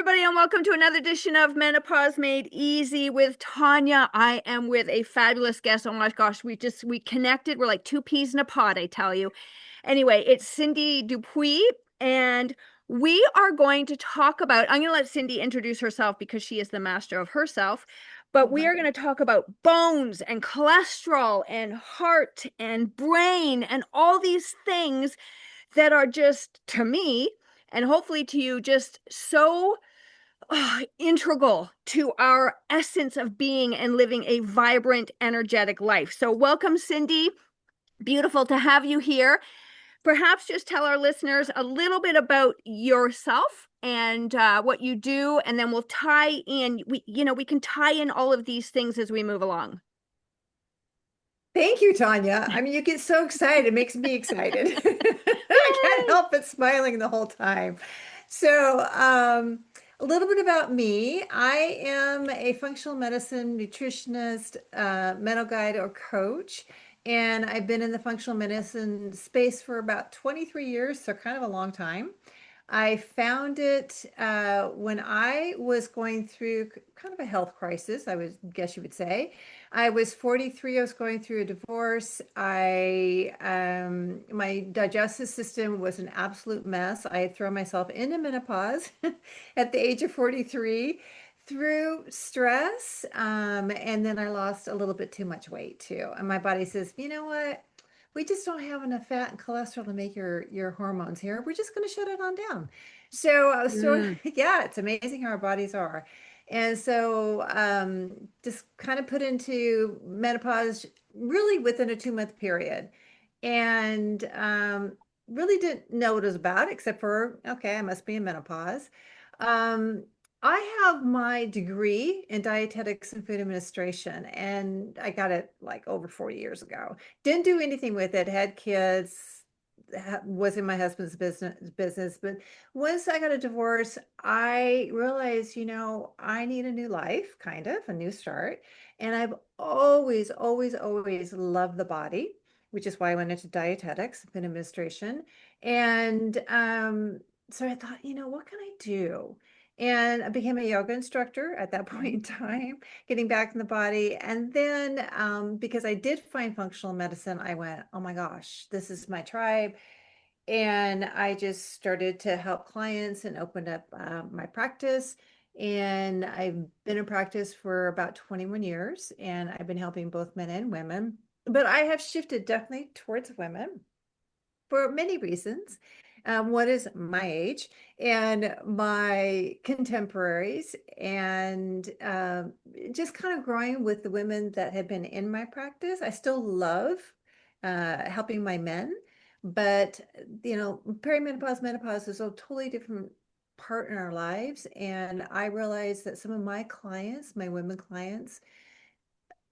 everybody, and welcome to another edition of Menopause Made Easy with Tanya. I am with a fabulous guest. Oh my gosh, we connected. We're like two peas in a pod, I tell you. Anyway, it's Cindy Dupuie, and we are going to talk about, I'm going to let Cindy introduce herself because she is the master of herself, but we are going to talk about bones and cholesterol and heart and brain and all these things that are just, to me, and hopefully to you, just so integral to our essence of being and living a vibrant, energetic life. So welcome, Cindy. Beautiful to have you here. Perhaps just tell our listeners a little bit about yourself and what you do, and then we'll tie in, we can tie in all of these things as we move along. Thank you, Tanya. I mean, you get so excited. It makes me excited. I can't Yay! help but smiling the whole time. So, a little bit about me. I am a functional medicine nutritionist, mental guide, or coach. And I've been in the functional medicine space for about 23 years, so kind of a long time. I found it when I was going through kind of a health crisis, I would guess you would say. I was 43, I was going through a divorce. My digestive system was an absolute mess. I had thrown myself into menopause at the age of 43 through stress. And then I lost a little bit too much weight too. And my body says, you know what? We just don't have enough fat and cholesterol to make your hormones here. We're just going to shut it on down. So I was sort of, Mm. yeah, it's amazing how our bodies are. And so just kind of put into menopause really within a 2 month period. And really didn't know what it was about, except for, okay, I must be in menopause. Um, I have my degree in dietetics and food administration, and I got it like over 40 years ago. Didn't do anything with it, had kids, was in my husband's business. But once I got a divorce, I realized, I need a new life, kind of a new start. And I've always loved the body, which is why I went into dietetics and administration. And so I thought, what can I do? And I became a yoga instructor at that point in time, getting back in the body. And then because I did find functional medicine, I went, oh my gosh, this is my tribe. And I just started to help clients and opened up my practice. And I've been in practice for about 21 years, and I've been helping both men and women. But I have shifted definitely towards women for many reasons. One is my age and my contemporaries, and just kind of growing with the women that have been in my practice. I still love helping my men, but perimenopause, menopause is a totally different part in our lives. And I realized that some of my clients, my women clients,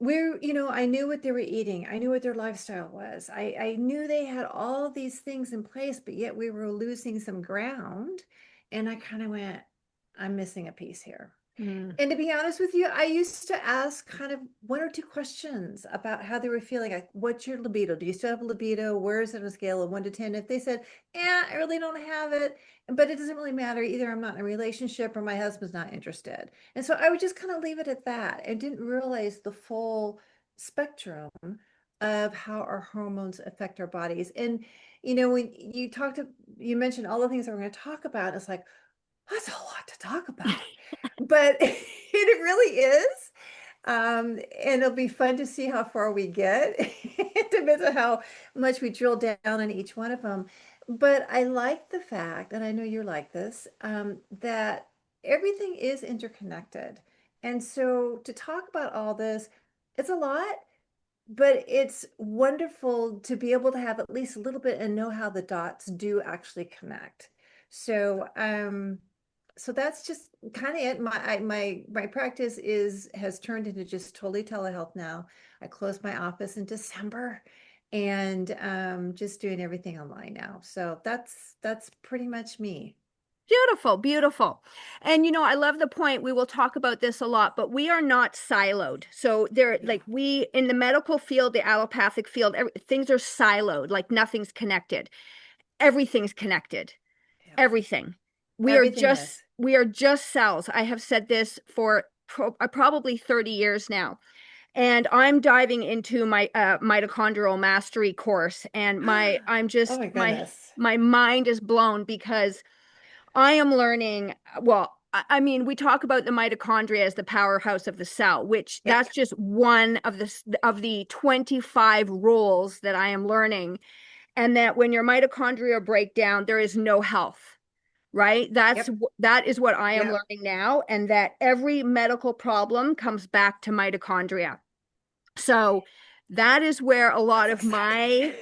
I knew what they were eating. I knew what their lifestyle was. I knew they had all these things in place, but yet we were losing some ground. And I kind of went, I'm missing a piece here. Mm. And to be honest with you, I used to ask kind of one or two questions about how they were feeling. Like, what's your libido? Do you still have a libido? Where is it on a scale of 1 to 10? If they said, yeah, I really don't have it, but it doesn't really matter. Either I'm not in a relationship or my husband's not interested. And so I would just kind of leave it at that and didn't realize the full spectrum of how our hormones affect our bodies. And, when you mentioned all the things that we're going to talk about, it's like, that's a lot to talk about, but it really is. And it'll be fun to see how far we get. It depends on how much we drill down on each one of them. But I like the fact, and I know you're like this, that everything is interconnected. And so to talk about all this, it's a lot, but it's wonderful to be able to have at least a little bit and know how the dots do actually connect. So, so that's just kind of it. My practice has turned into just totally telehealth now. I closed my office in December, and just doing everything online now. So that's pretty much me. Beautiful, beautiful. And I love the point. We will talk about this a lot, but we are not siloed. So there, Yeah. like we in the medical field, the allopathic field, things are siloed, like nothing's connected. Everything's connected. Yeah. Everything. Everything is. we are just cells. I have said this for probably 30 years now. And I'm diving into my mitochondrial mastery course, and I'm Oh just my goodness. my mind is blown because I am learning. Well, I mean, we talk about the mitochondria as the powerhouse of the cell, which Yep. that's just one of the 25 roles that I am learning, and that when your mitochondria break down, there is no health, right? Yep. That is what I am Yep. learning now, and that every medical problem comes back to mitochondria. So that is where a lot That's of exciting.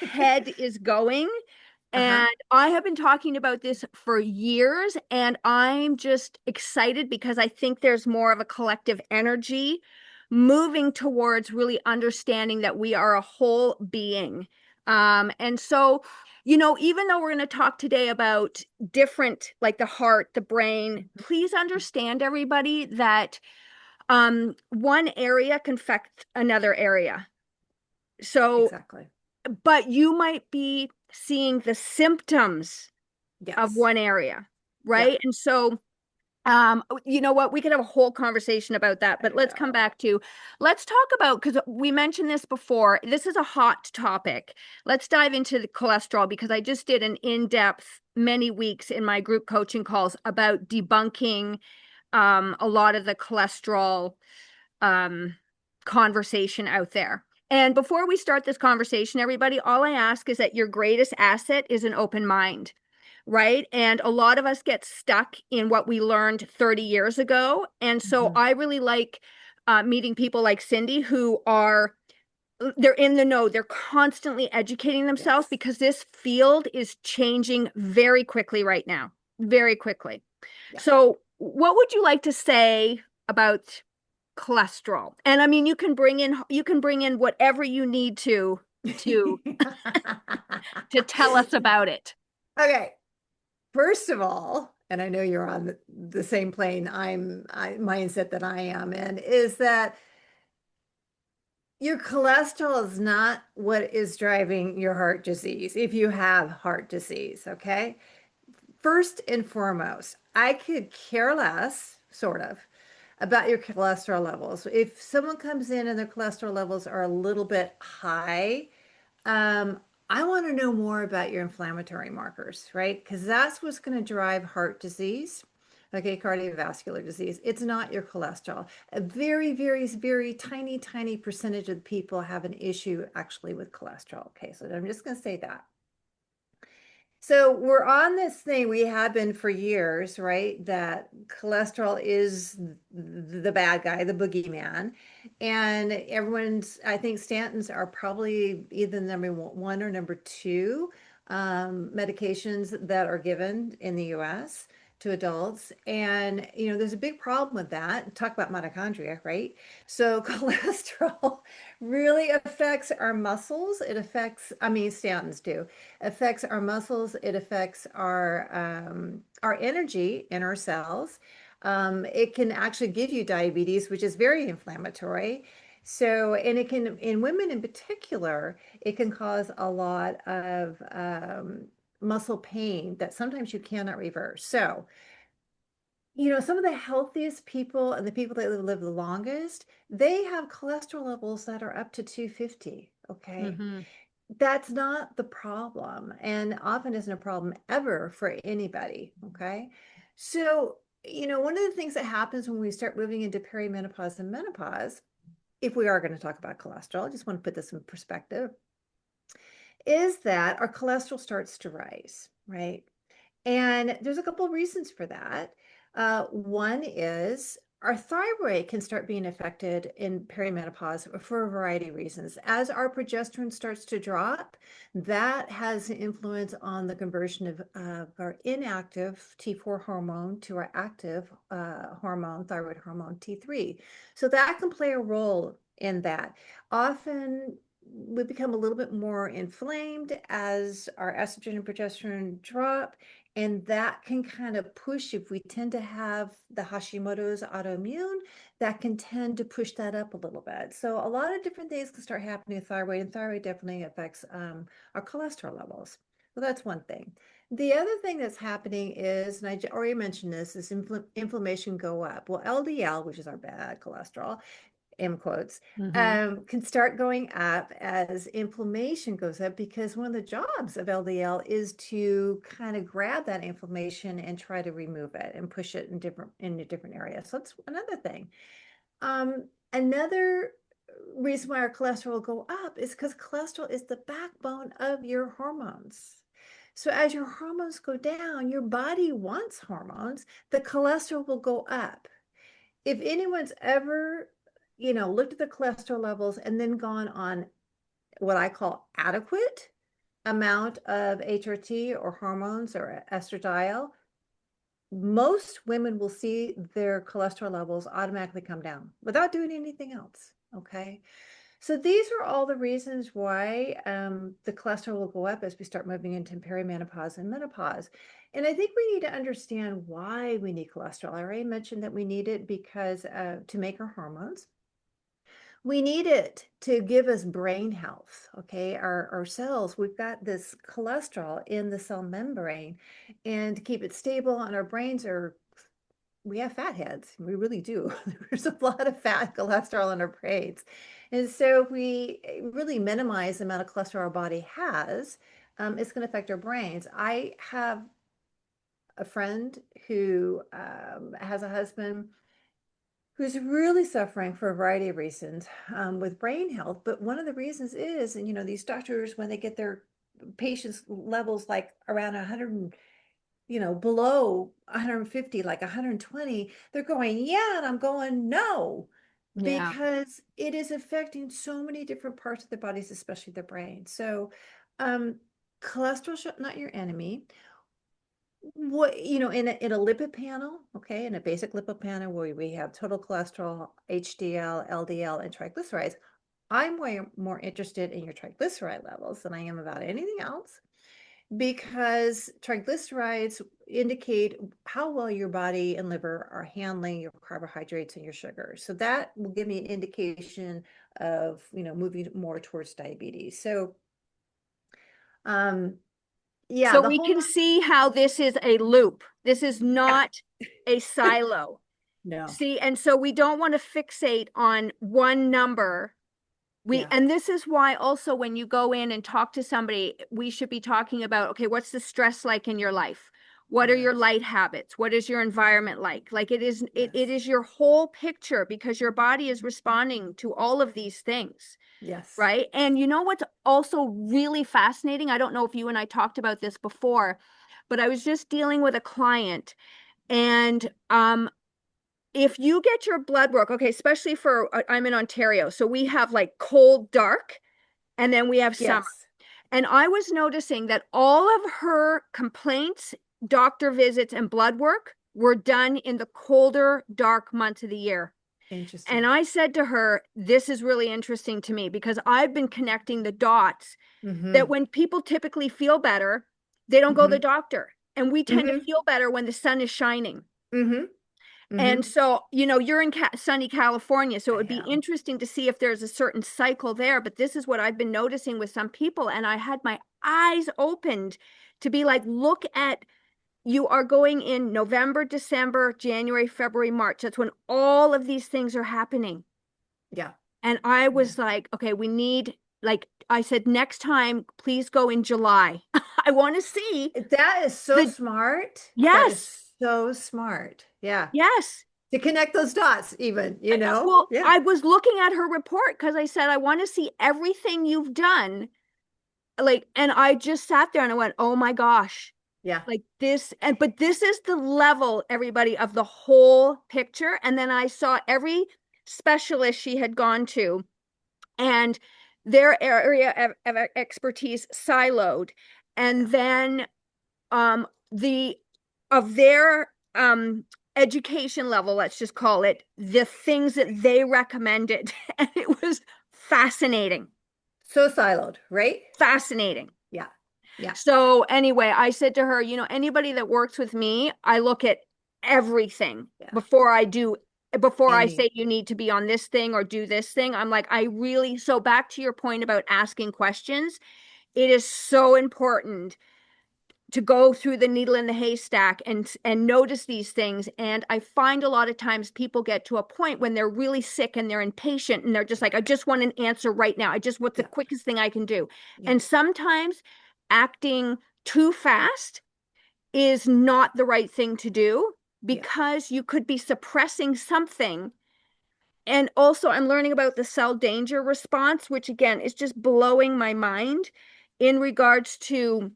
my head is going. Uh-huh. And I have been talking about this for years, and I'm just excited because I think there's more of a collective energy moving towards really understanding that we are a whole being. And so, even though we're going to talk today about different, like the heart, the brain, Mhm. please understand, everybody, that one area can affect another area. So, Exactly. but you might be seeing the symptoms of Yes. one area, right? Yep. And so, you know what? We could have a whole conversation about that, I but know. let's talk about, because we mentioned this before. This is a hot topic. Let's dive into the cholesterol because I just did an in-depth many weeks in my group coaching calls about debunking a lot of the cholesterol um, conversation out there. And before we start this conversation, everybody, all I ask is that your greatest asset is an open mind, right? And a lot of us get stuck in what we learned 30 years ago. And so Mhm. I really like meeting people like Cindy who are they're in the know. They're constantly educating themselves Yes. because this field is changing very quickly right now, very quickly. Yep. So, what would you like to say about cholesterol? And I mean, you can bring in whatever you need to to tell us about it. Okay. First of all, and I know you're on the same plane mindset that I am in, is that your cholesterol is not what is driving your heart disease if you have heart disease, okay? First and foremost, I could care less, sort of, about your cholesterol levels. If someone comes in and their cholesterol levels are a little bit high, um, I want to know more about your inflammatory markers, right? Because that's what's going to drive heart disease, okay, cardiovascular disease. It's not your cholesterol. A very, very, very tiny, tiny percentage of people have an issue actually with cholesterol. Okay, so I'm just going to say that. So we're on this thing we have been for years, right? That cholesterol is the bad guy, the boogeyman. And everyone's, I think statins are probably either number one or number two medications that are given in the US to adults. And, there's a big problem with that. Talk about mitochondria, right? So cholesterol really affects our muscles. It affects, I mean, statins do affects our muscles. It affects our energy in our cells. It can actually give you diabetes, which is very inflammatory. So, and it can, in women in particular, it can cause a lot of muscle pain that sometimes you cannot reverse. So, some of the healthiest people and the people that live the longest, they have cholesterol levels that are up to 250. Okay. Mm-hmm. That's not the problem, and often isn't a problem ever for anybody. Okay. So, one of the things that happens when we start moving into perimenopause and menopause, if we are going to talk about cholesterol, I just want to put this in perspective, is that our cholesterol starts to rise, right? And there's a couple of reasons for that. One is our thyroid can start being affected in perimenopause for a variety of reasons. As our progesterone starts to drop, that has an influence on the conversion of our inactive T4 hormone to our active hormone, thyroid hormone T3. So that can play a role in that. Often we become a little bit more inflamed as our estrogen and progesterone drop, and that can kind of push, if we tend to have the Hashimoto's autoimmune, that can tend to push that up a little bit. So a lot of different things can start happening with thyroid, and thyroid definitely affects our cholesterol levels. So that's one thing. The other thing that's happening is, and already mentioned this, is inflammation go up. Well, LDL, which is our bad cholesterol, in quotes, Hmm. can start going up as inflammation goes up because one of the jobs of LDL is to kind of grab that inflammation and try to remove it and push it in a different area. So that's another thing. Another reason why our cholesterol will go up is because cholesterol is the backbone of your hormones. So as your hormones go down, your body wants hormones, the cholesterol will go up. If anyone's ever, looked at the cholesterol levels and then gone on what I call adequate amount of HRT or hormones or estradiol, most women will see their cholesterol levels automatically come down without doing anything else. Okay. So these are all the reasons why the cholesterol will go up as we start moving into perimenopause and menopause. And I think we need to understand why we need cholesterol. I already mentioned that we need it because to make our hormones. We need it to give us brain health. Okay. Our cells, we've got this cholesterol in the cell membrane, and to keep it stable, and our brains are, we have fat heads. We really do. There's a lot of fat cholesterol in our brains. And so if we really minimize the amount of cholesterol our body has, it's going to affect our brains. I have a friend who has a husband who's really suffering for a variety of reasons with brain health. But one of the reasons is, and these doctors, when they get their patients levels like around 100, below 150, like 120, they're going, yeah, and I'm going, no, Yeah. because it is affecting so many different parts of their bodies, especially their brain. So, um, cholesterol should not your enemy. What, in a lipid panel, okay, in a basic lipid panel where we have total cholesterol, HDL, LDL, and triglycerides, I'm way more interested in your triglyceride levels than I am about anything else, because triglycerides indicate how well your body and liver are handling your carbohydrates and your sugars. So that will give me an indication of, moving more towards diabetes. So, um, yeah, So the we whole, can see how this is a loop. This is yeah, not a silo. no, See, and so we don't want to fixate on one number. yeah, And this is why also when you go in and talk to somebody, we should be talking about, okay, what's the stress like in your life? What are your yes, light habits? What is your environment like? Like it yes, is your whole picture because your body is responding to all of these things, yes, right? And you know what's also really fascinating? I don't know if you and I talked about this before, but I was just dealing with a client and if you get your blood work, okay, especially for I'm in Ontario, so we have like cold, dark, and then we have summer. yes, And I was noticing that all of her complaints, doctor visits, and blood work were done in the colder, dark months of the year. And interesting. I said to her, this is really interesting to me because I've been connecting the dots that Mm-hmm, when people typically feel better, they don't go to the mm-hmm, doctor. And we tend to mm-hmm, feel better when the sun is shining. mm-hmm, mm-hmm. And so, you're in sunny California, so it I would be am. interesting to see if there's a certain cycle there. But this is what I've been noticing with some people. And I had my eyes opened to be like, look at, you are going in November, December, January, February, March. That's when all of these things are happening. Yeah, And I yeah. was like, okay, we need, like, I said, next time, please go in July. I want to see That is so the, smart. That is yes, so smart. Yeah. yes. To connect those dots, even, Well, Yeah. I was looking at her report because I said, I want to see everything you've done. Like, and I just sat there and I went, oh my gosh, Yeah. like this. But this is the level, everybody, of the whole picture. And then I saw every specialist she had gone to and their area of expertise siloed. Yeah. And then the of their education level, let's just call it, the things that they recommended. And it was fascinating, So siloed, right? fascinating. Yeah. Yeah. So anyway, I said to her, anybody that works with me, I look at everything Yeah. before I Any. say you need to be on this thing or do this thing. I'm like, so back to your point about asking questions, it is so important to go through the needle in the haystack and notice these things. And I find a lot of times people get to a point when they're really sick and they're impatient and they're just like, I just want an answer right now. I just what's the Yeah. quickest thing I can do. Yeah. And sometimes acting too fast is not the right thing to do Yeah. because you could be suppressing something. And also, I'm learning about the cell danger response, which again is just blowing my mind in regards to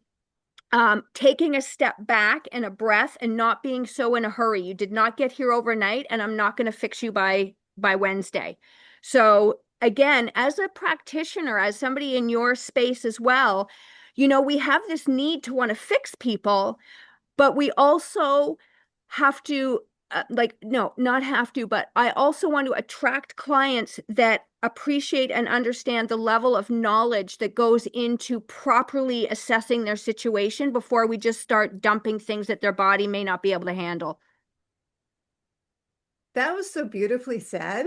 taking a step back and a breath and not being so in a hurry. You did not get here overnight, and I'm not going to fix you by Wednesday. So again, as a practitioner, as somebody in your space as well, we have this need to want to fix people, but we also have to no, not have to, but I also want to attract clients that appreciate and understand the level of knowledge that goes into properly assessing their situation before we just start dumping things that their body may not be able to handle. That was so beautifully said.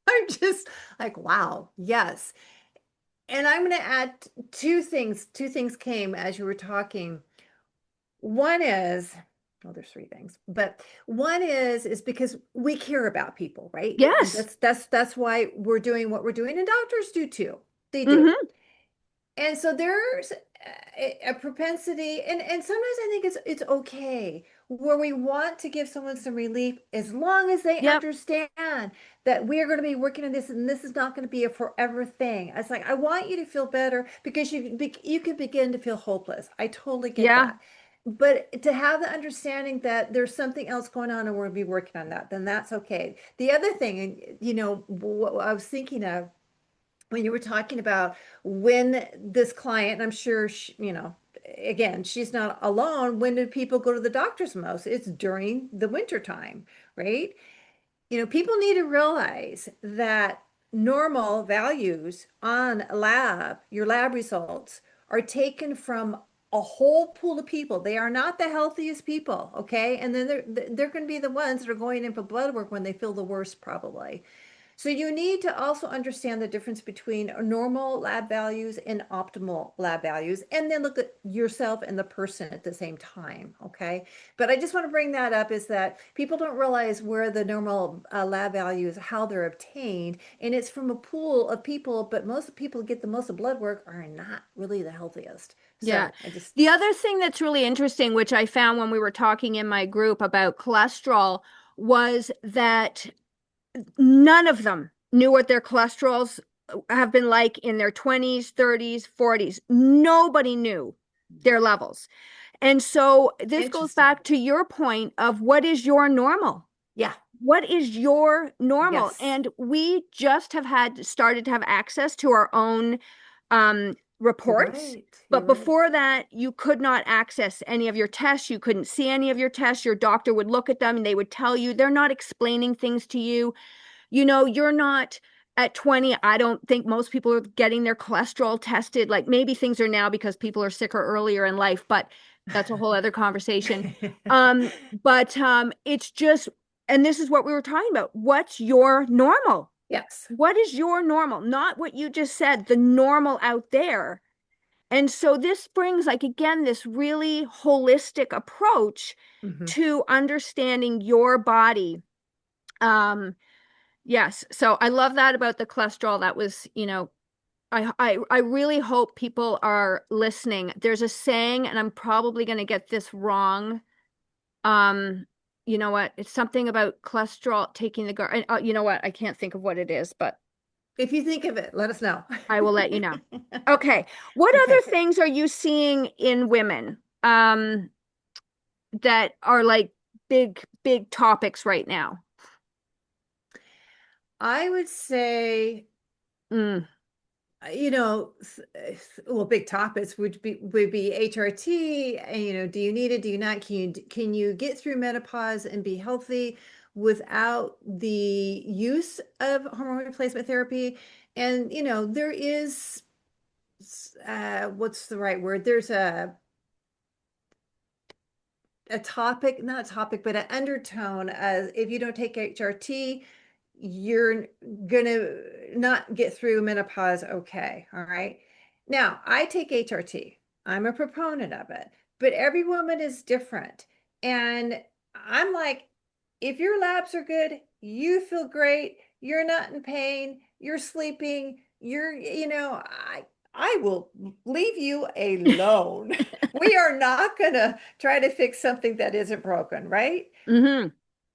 I'm just like, wow, yes. And I'm going to add two things. Two things came as you were talking. One is, well, there's three things, but one is because we care about people, right? And Yes. that's why we're doing what we're doing, and doctors do too. They do. Mm-hmm. And so there's a propensity, and sometimes I think it's okay where we want to give someone some relief as long as they Yep. understand that we are going to be working on this and this is not going to be a forever thing. It's like I want you to feel better because you can begin to feel hopeless. I totally get Yeah. that. But to have the understanding that there's something else going on and we're going to be working on that, then that's okay. The other thing, and what I was thinking of when you were talking about when this client, I'm sure again, she's not alone. When do people go to the doctors most? It's during the winter time, right? People need to realize that normal values on your lab results are taken from a whole pool of people. They are not the healthiest people, okay? And then they're going to be the ones that are going in for blood work when they feel the worst, probably. So you need to also understand the difference between normal lab values and optimal lab values, and then look at yourself and the person at the same time, okay? But I just want to bring that up is that people don't realize where the normal lab values, how they're obtained, and it's from a pool of people, but most people get the most of blood work are not really the healthiest. Yeah. So I just, The other thing that's really interesting, which I found when we were talking in my group about cholesterol, was that none of them knew what their cholesterols have been like in their 20s, 30s, 40s. Nobody knew their levels. And so this goes interesting. back to your point of what is your normal? Yeah. What is your normal? Yes. And we just have had started to have access to our own You're reports. right. You're But right. before that, you could not access any of your tests. You couldn't see any of your tests. Your doctor would look at them and they would tell you they're not explaining things to you. You're not at 20. I don't think most people are getting their cholesterol tested. Like maybe things are now because people are sicker earlier in life, but that's a whole other conversation. But it's just, and this is what we were talking about. What's your normal? Yes. What is your normal? Not what you just said, the normal out there. And so this brings, like, again, this really holistic approach Mhm. to understanding your body. Um, Yes. So I love that about the cholesterol. That was, I really hope people are listening. There's a saying, and I'm probably going to get this wrong. Um, you know what? It's something about cholesterol taking the guard. You know what? I can't think of what it is, but If you think of it, let us know. I will let you know. Okay. What other Okay. things are you seeing in women, that are like big, big topics right now? I would say, Mm, well, big topics would be HRT. Do you need it? Do you not? Can you get through menopause and be healthy without the use of hormone replacement therapy? And there is what's the right word? There's a topic, not a topic, but an undertone as if you don't take HRT, you're gonna not get through menopause okay. All right. Now, I take HRT. I'm a proponent of it, but every woman is different. And I'm like, if your labs are good, you feel great, you're not in pain, you're sleeping, I will leave you alone. We are not gonna try to fix something that isn't broken, right? Hmm.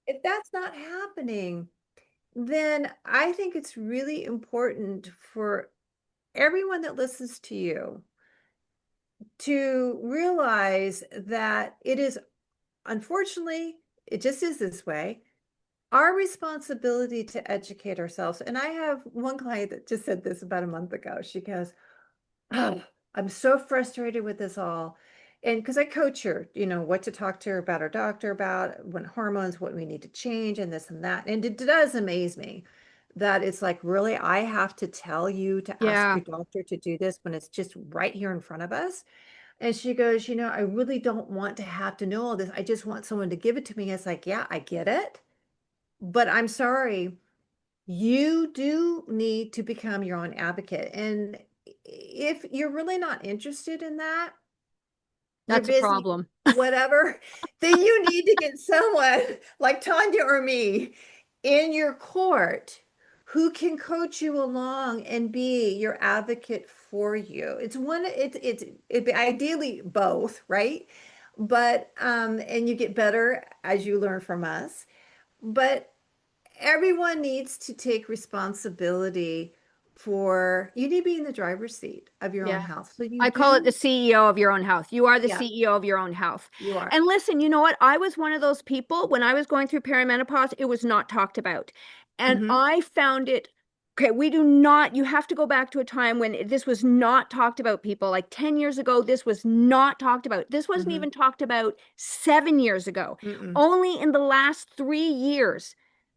If that's not happening, then I think it's really important for everyone that listens to you to realize that it is, unfortunately, it just is this way, our responsibility to educate ourselves. And I have one client that just said this about a month ago. She goes, oh, I'm so frustrated with this all. And because I coach her, what to talk to her about her doctor about, when hormones, what we need to change, and this and that. And it does amaze me that it's like, really, I have to tell you to ask Yeah, your doctor to do this when it's just right here in front of us. And she goes, I really don't want to have to know all this. I just want someone to give it to me. It's like, yeah, I get it. But I'm sorry, you do need to become your own advocate. And if you're really not interested in that, you're that's a busy, problem. whatever, then you need to get someone like Tanya or me in your court who can coach you along and be your advocate for you. It'd be ideally both, right? But and you get better as you learn from us. But everyone needs to take responsibility for, you need to be in the driver's seat of your own Yeah. health. So you I call it the do, CEO of your own health. You are the yeah, CEO of your own health. you are. And listen, you know what? I was one of those people when I was going through perimenopause, it was not talked about. And Hmm. I found it, okay, we do not, you have to go back to a time when this was not talked about, people. Like 10 years ago, this was not talked about. This wasn't Hmm. even talked about 7 years ago. Mm-mm. Only in the last 3 years,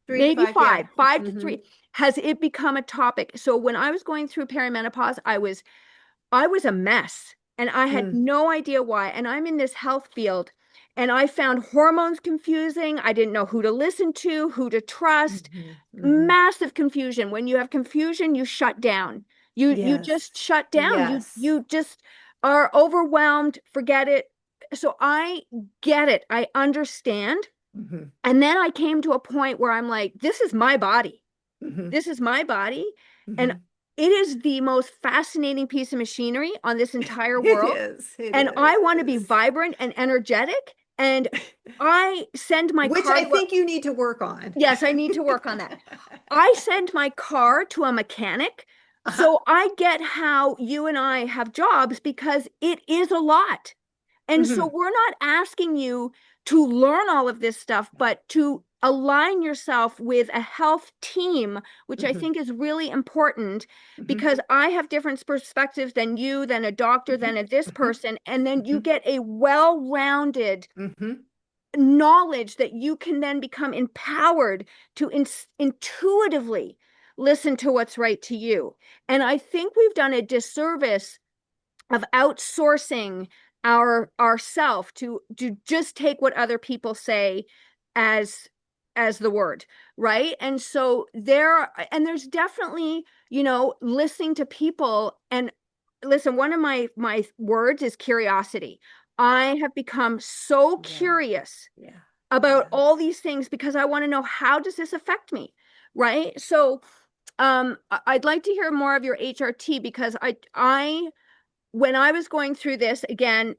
3 to 5, maybe yeah. five, five to Hmm. three, has it become a topic. So when I was going through perimenopause, I was a mess and I had Mm. no idea why. And I'm in this health field and I found hormones confusing. I didn't know who to listen to, who to trust. Hmm. Hmm. Massive confusion. When you have confusion, you shut down. You Yes. just shut down. You Yes. you just are overwhelmed, forget it. So I get it. I understand. Hmm. And then I came to a point where I'm like, this is my body. Hmm. This is my body. And Hmm. it is the most fascinating piece of machinery on this entire It world. is. It And I want to be is. vibrant and energetic. And I send my Which car I to a, think you need to work on. yes, I need to work on that. I send my car to a mechanic. Uh-huh. So I get how you and I have jobs because it is a lot. And so Hmm. we're not asking you to learn all of this stuff, but to align yourself with a health team, which I Hmm. think is really important Hmm. because I have different perspectives than you, than a doctor, Hmm. than a this Hmm. person. And then you Hmm. get a well-rounded Hmm. knowledge that you can then become empowered to intuitively listen to what's right to you. And I think we've done a disservice of outsourcing ourself to just take what other people say as the word, right? And so there's definitely, listening to people. And listen, one of my words is curiosity. I have become so Yeah. curious Yeah. about Yes. all these things because I want to know, how does this affect me, right? So I'd like to hear more of your HRT because I when I was going through this again,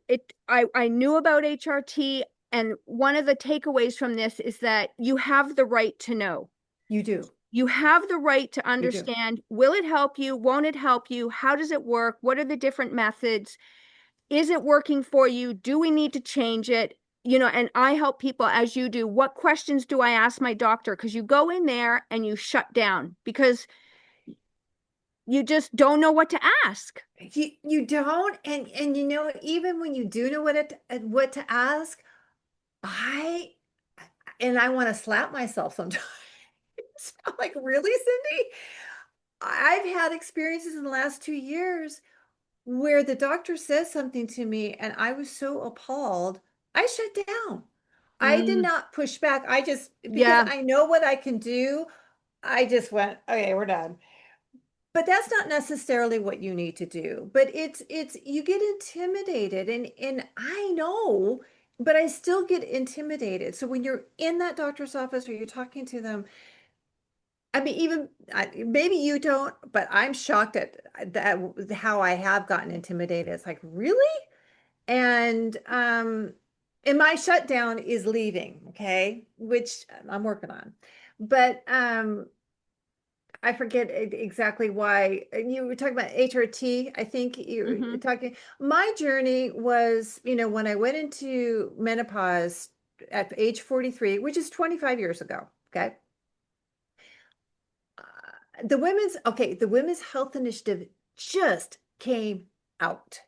I knew about HRT, and one of the takeaways from this is that you have the right to know. You do. You have the right to You do. understand, will it help you? Won't it help you? How does it work? What are the different methods? Is it working for you? Do we need to change it? And I help people as you do. What questions do I ask my doctor? Because you go in there and you shut down because you just don't know what to ask. You don't, and even when you do know what to ask, I I want to slap myself sometimes. I'm like, really, Cindy? I've had experiences in the last 2 years where the doctor says something to me and I was so appalled, I shut down. I did Mm, not push back. I just, because yeah. I know what I can do, I just went, okay, we're done. but that's not necessarily what you need to do. But it's you get intimidated, and I know, but I still get intimidated. So when you're in that doctor's office or you're talking to them, I mean, even maybe you don't, but I'm shocked at that how I have gotten intimidated. It's like, really? And and my shutdown is leaving, okay, which I'm working on. But I forget exactly why. You were talking about HRT. I think you were Hmm. talking. My journey was, when I went into menopause at age 43, which is 25 years ago, okay? The Women's Health Initiative just came out,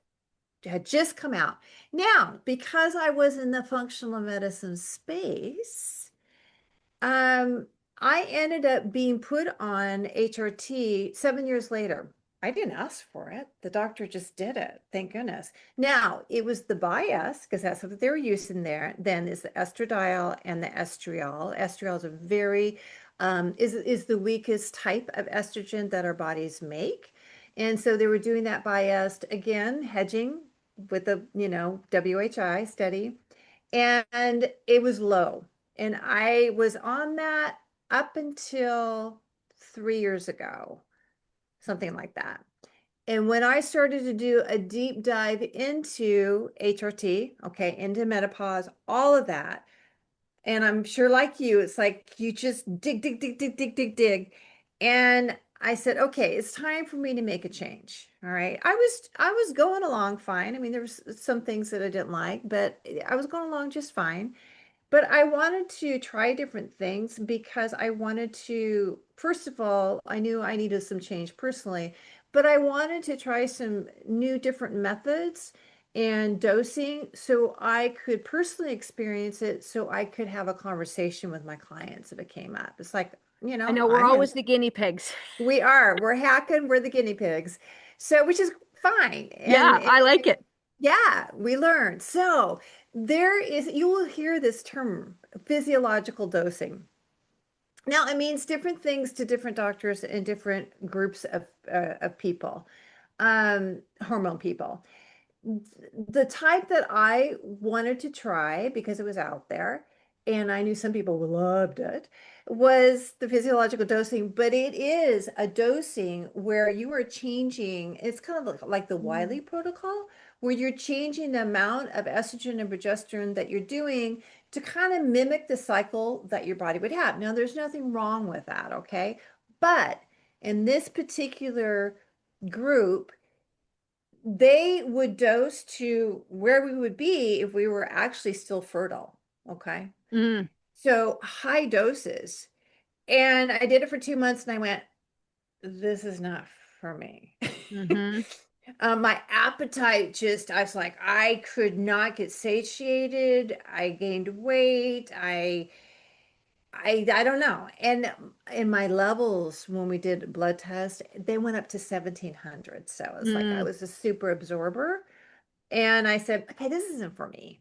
had just come out. Now, because I was in the functional medicine space, um, I ended up being put on HRT 7 years later. I didn't ask for it. The doctor just did it. Thank goodness. Now, it was the bias, because that's what they were using there, then is the estradiol and the estriol. Estriol is a very is the weakest type of estrogen that our bodies make. And so they were doing that biased, again, hedging with the, WHI study, and it was low. And I was on that up until 3 years ago, something like that. And when I started to do a deep dive into HRT, okay, into menopause, all of that, and I'm sure like you, it's like you just dig, dig, dig, dig, dig, dig, dig. And I said, okay, it's time for me to make a change. All right. I was going along fine. I mean, there was some things that I didn't like, but I was going along just fine. But I wanted to try different things because I wanted to, first of all, I knew I needed some change personally, but I wanted to try some new different methods and dosing so I could personally experience it, so I could have a conversation with my clients if it came up. It's like, I know we're I'm in, always the guinea pigs. we're hacking, we're the guinea pigs. So, which is fine. Yeah, And I like it. yeah, we learn. So you will hear this term, physiological dosing. Now, it means different things to different doctors and different groups of people, hormone people. The type that I wanted to try because it was out there and I knew some people loved it was the physiological dosing, but it is a dosing where you are changing, it's kind of like the Mm. Wiley protocol, where you're changing the amount of estrogen and progesterone that you're doing to kind of mimic the cycle that your body would have. Now, there's nothing wrong with that, okay? But in this particular group, they would dose to where we would be if we were actually still fertile. Okay. Mm. So high doses. And I did it for 2 months and I went, this is not for me. Hmm. My appetite just, I was like, I could not get satiated. I gained weight. I don't know. And in my levels, when we did a blood test, they went up to 1700. So it's like I Mm. was a super absorber. And I said, okay, this isn't for me.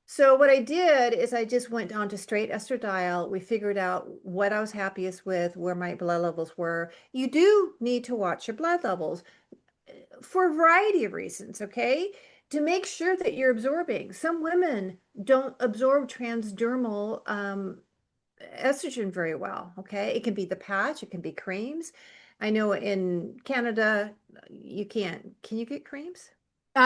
So what I did is I just went down to straight estradiol. We figured out what I was happiest with, where my blood levels were. You do need to watch your blood levels for a variety of reasons, okay? To make sure that you're absorbing. Some women don't absorb transdermal estrogen very well, okay? It can be the patch, it can be creams. I know in Canada, you can't. Can you get creams?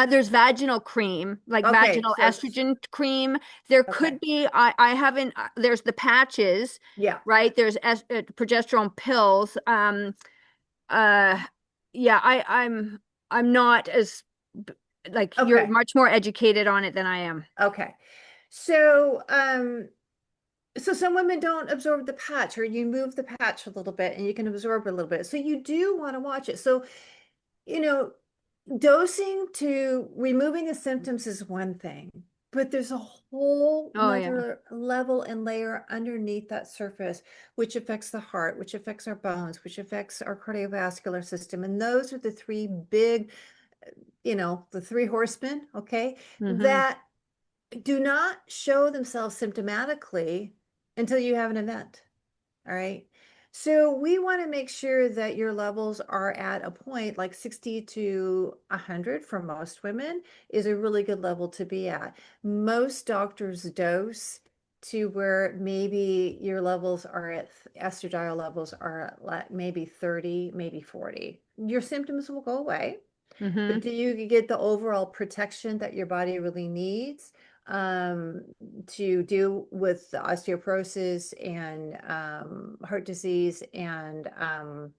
There's vaginal cream, like Okay, vaginal so estrogen cream. There could okay. be, I haven't, there's the patches, Yeah. right? There's progesterone pills. Uh, yeah, I'm not as, like, you're Okay. much more educated on it than I am. Okay. So, so some women don't absorb the patch, or you move the patch a little bit and you can absorb a little bit. So you do want to watch it. So, you know, dosing to removing the symptoms is one thing, but there's a whole Oh yeah. nother level and layer underneath that surface, which affects the heart, which affects our bones, which affects our cardiovascular system. And those are the three big, the three horsemen, okay, Hmm. that do not show themselves symptomatically until you have an event. All right. So we want to make sure that your levels are at a point like 60 to 100 for most women is a really good level to be at. Most doctors dose to where maybe your levels are at estradiol levels are at like maybe 30, maybe 40. Your symptoms will go away. But Mm-hmm. do you get the overall protection that your body really needs um, to deal with the osteoporosis and heart disease and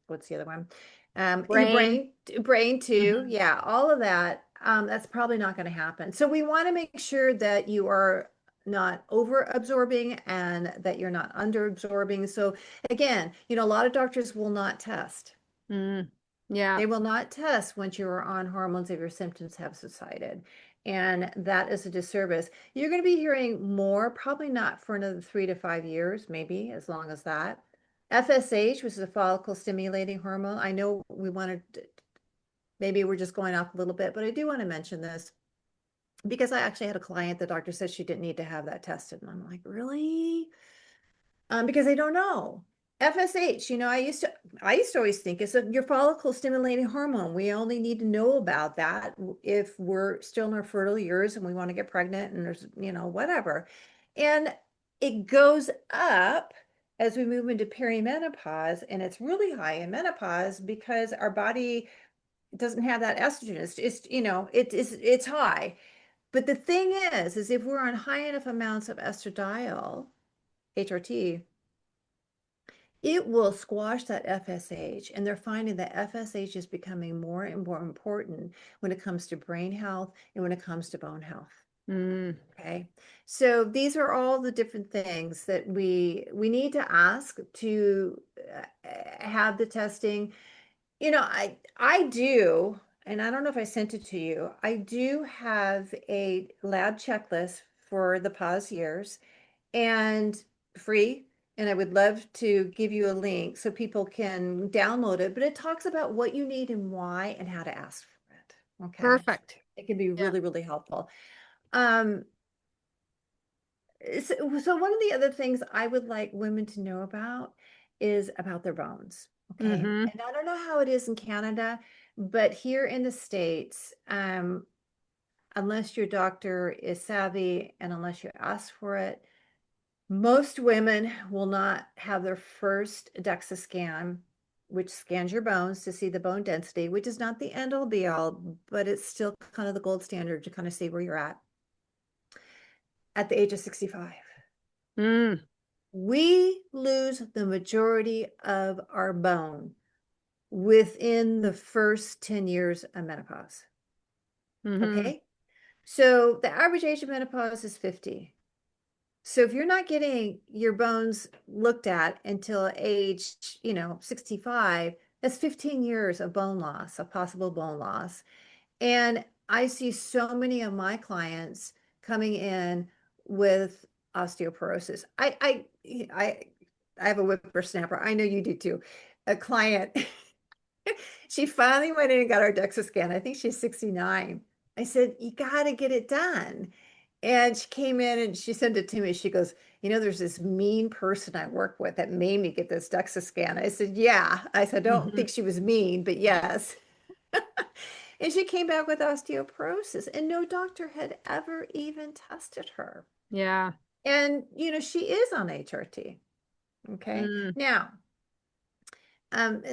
what's the other one? Your Brain. brain too. Mm-hmm. Yeah, all of that. That's probably not going to happen. So we want to make sure that you are not over absorbing and that you're not under absorbing. So again, a lot of doctors will not test. Mm. Yeah. They will not test once you are on hormones if your symptoms have subsided. And that is a disservice. You're going to be hearing more, probably not for another 3 to 5 years, maybe as long as that. FSH, which is a follicle stimulating hormone. I know maybe we're just going off a little bit, but I do want to mention this because I actually had a client, the doctor said she didn't need to have that tested. And I'm like, really? Because they don't know. FSH, I used to always think it's your follicle stimulating hormone. We only need to know about that if we're still in our fertile years and we want to get pregnant and there's, whatever. And it goes up as we move into perimenopause, and it's really high in menopause because our body doesn't have that estrogen. It's high. But the thing is if we're on high enough amounts of estradiol, HRT, it will squash that FSH. And they're finding that FSH is becoming more and more important when it comes to brain health and when it comes to bone health. Mm. Okay. So these are all the different things that we need to ask to have the testing. I do, and I don't know if I sent it to you. I do have a lab checklist for the pause years and free. And I would love to give you a link so people can download it, but it talks about what you need and why and how to ask for it. Okay. Perfect. It can be Yeah. really, really helpful. Um, so one of the other things I would like women to know about is about their bones. Okay. Mm-hmm. And I don't know how it is in Canada, but here in the States, unless your doctor is savvy and unless you ask for it, most women will not have their first DEXA scan, which scans your bones to see the bone density, which is not the end all be all, but it's still kind of the gold standard to kind of see where you're at the age of 65. Mm. We lose the majority of our bone within the first 10 years of menopause. Mm-hmm. Okay. So the average age of menopause is 50. So if you're not getting your bones looked at until age, 65, that's 15 years of bone loss, of possible bone loss. And I see so many of my clients coming in with osteoporosis. I I have a whippersnapper. I know you do too. A client, she finally went in and got our DEXA scan. I think she's 69. I said, you got to get it done. And she came in and she sent it to me. She goes, there's this mean person I work with that made me get this DEXA scan. I said, yeah. I said, I don't Mm-hmm. think she was mean, but yes. And she came back with osteoporosis, and no doctor had ever even tested her. Yeah. And, she is on HRT. Okay. Mm. Now, and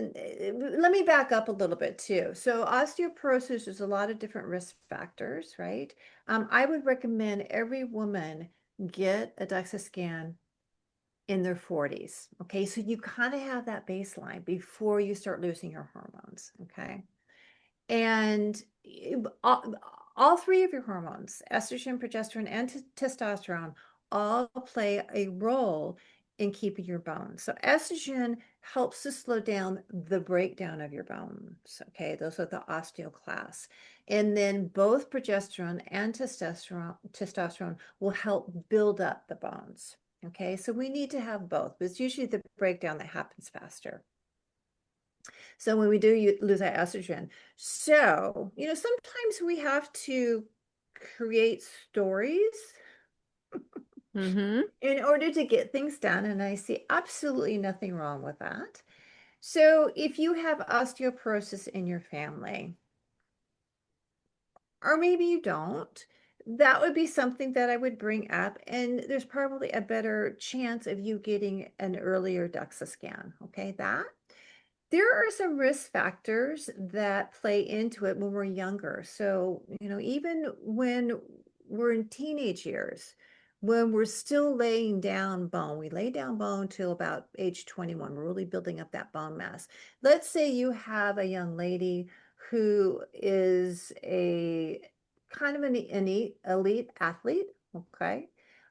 let me back up a little bit too. So osteoporosis, there's a lot of different risk factors, right? I would recommend every woman get a DEXA scan in their 40s. Okay. So you kind of have that baseline before you start losing your hormones. Okay. And all three of your hormones, estrogen, progesterone, and testosterone, all play a role in keeping your bones. So estrogen helps to slow down the breakdown of your bones. Okay, those are the osteoclasts. And then both progesterone and testosterone will help build up the bones. Okay, so we need to have both, but it's usually the breakdown that happens faster. So when we do lose our estrogen, so sometimes we have to create stories Mm-hmm. in order to get things done. And I see absolutely nothing wrong with that. So if you have osteoporosis in your family, or maybe you don't, that would be something that I would bring up. And there's probably a better chance of you getting an earlier DEXA scan. Okay, that there are some risk factors that play into it when we're younger. So, even when we're in teenage years, when we're still laying down bone, we lay down bone till about age 21. We're really building up that bone mass. Let's say you have a young lady who is a kind of an elite athlete, okay?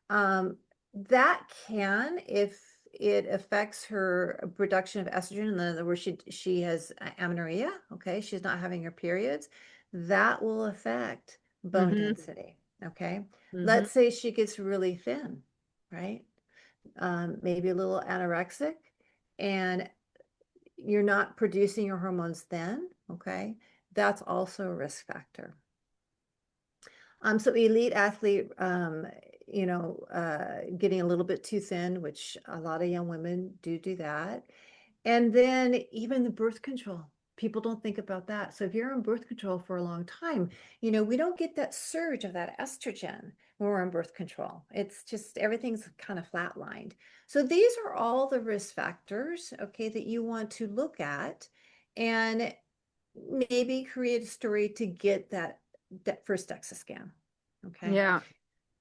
Um, that can, if it affects her production of estrogen. In other words, she has amenorrhea. Okay, she's not having her periods. That will affect bone Mm-hmm. density. Okay, Mm-hmm. let's say she gets really thin, right? Maybe a little anorexic, and you're not producing your hormones then. Okay, that's also a risk factor. So elite athlete, getting a little bit too thin, which a lot of young women do that. And then even the birth control, people don't think about that. So if you're on birth control for a long time, we don't get that surge of that estrogen when we're on birth control. It's just everything's kind of flatlined. So these are all the risk factors, okay, that you want to look at and maybe create a story to get that first DEXA scan. Okay. Yeah.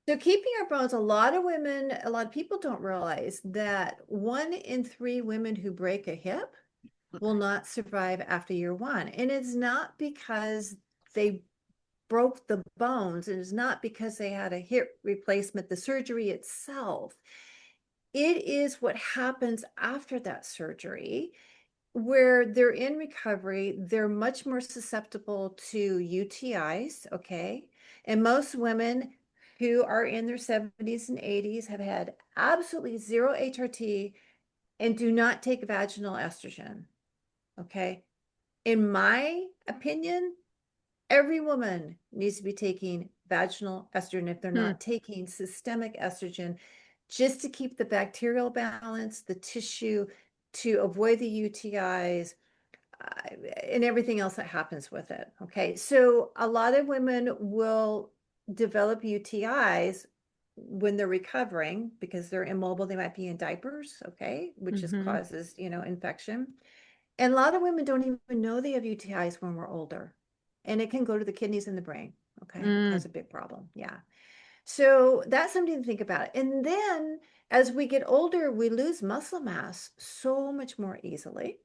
So keeping our bones, a lot of people don't realize that 1 in 3 women who break a hip will not survive after year 1. And it's not because they broke the bones. It is not because they had a hip replacement, the surgery itself. It is what happens after that surgery where they're in recovery, they're much more susceptible to UTIs, okay? And most women who are in their 70s and 80s have had absolutely zero HRT and do not take vaginal estrogen, okay? In my opinion, every woman needs to be taking vaginal estrogen if they're Hmm. not taking systemic estrogen just to keep the bacterial balance, the tissue, to avoid the UTIs, and everything else that happens with it. Okay. So a lot of women will develop UTIs when they're recovering because they're immobile. They might be in diapers. Okay. Which just Mm-hmm. causes, infection. And a lot of women don't even know they have UTIs when we're older. And it can go to the kidneys and the brain. Okay. And cause Mm. a big problem. Yeah. So that's something to think about. And then as we get older, we lose muscle mass so much more easily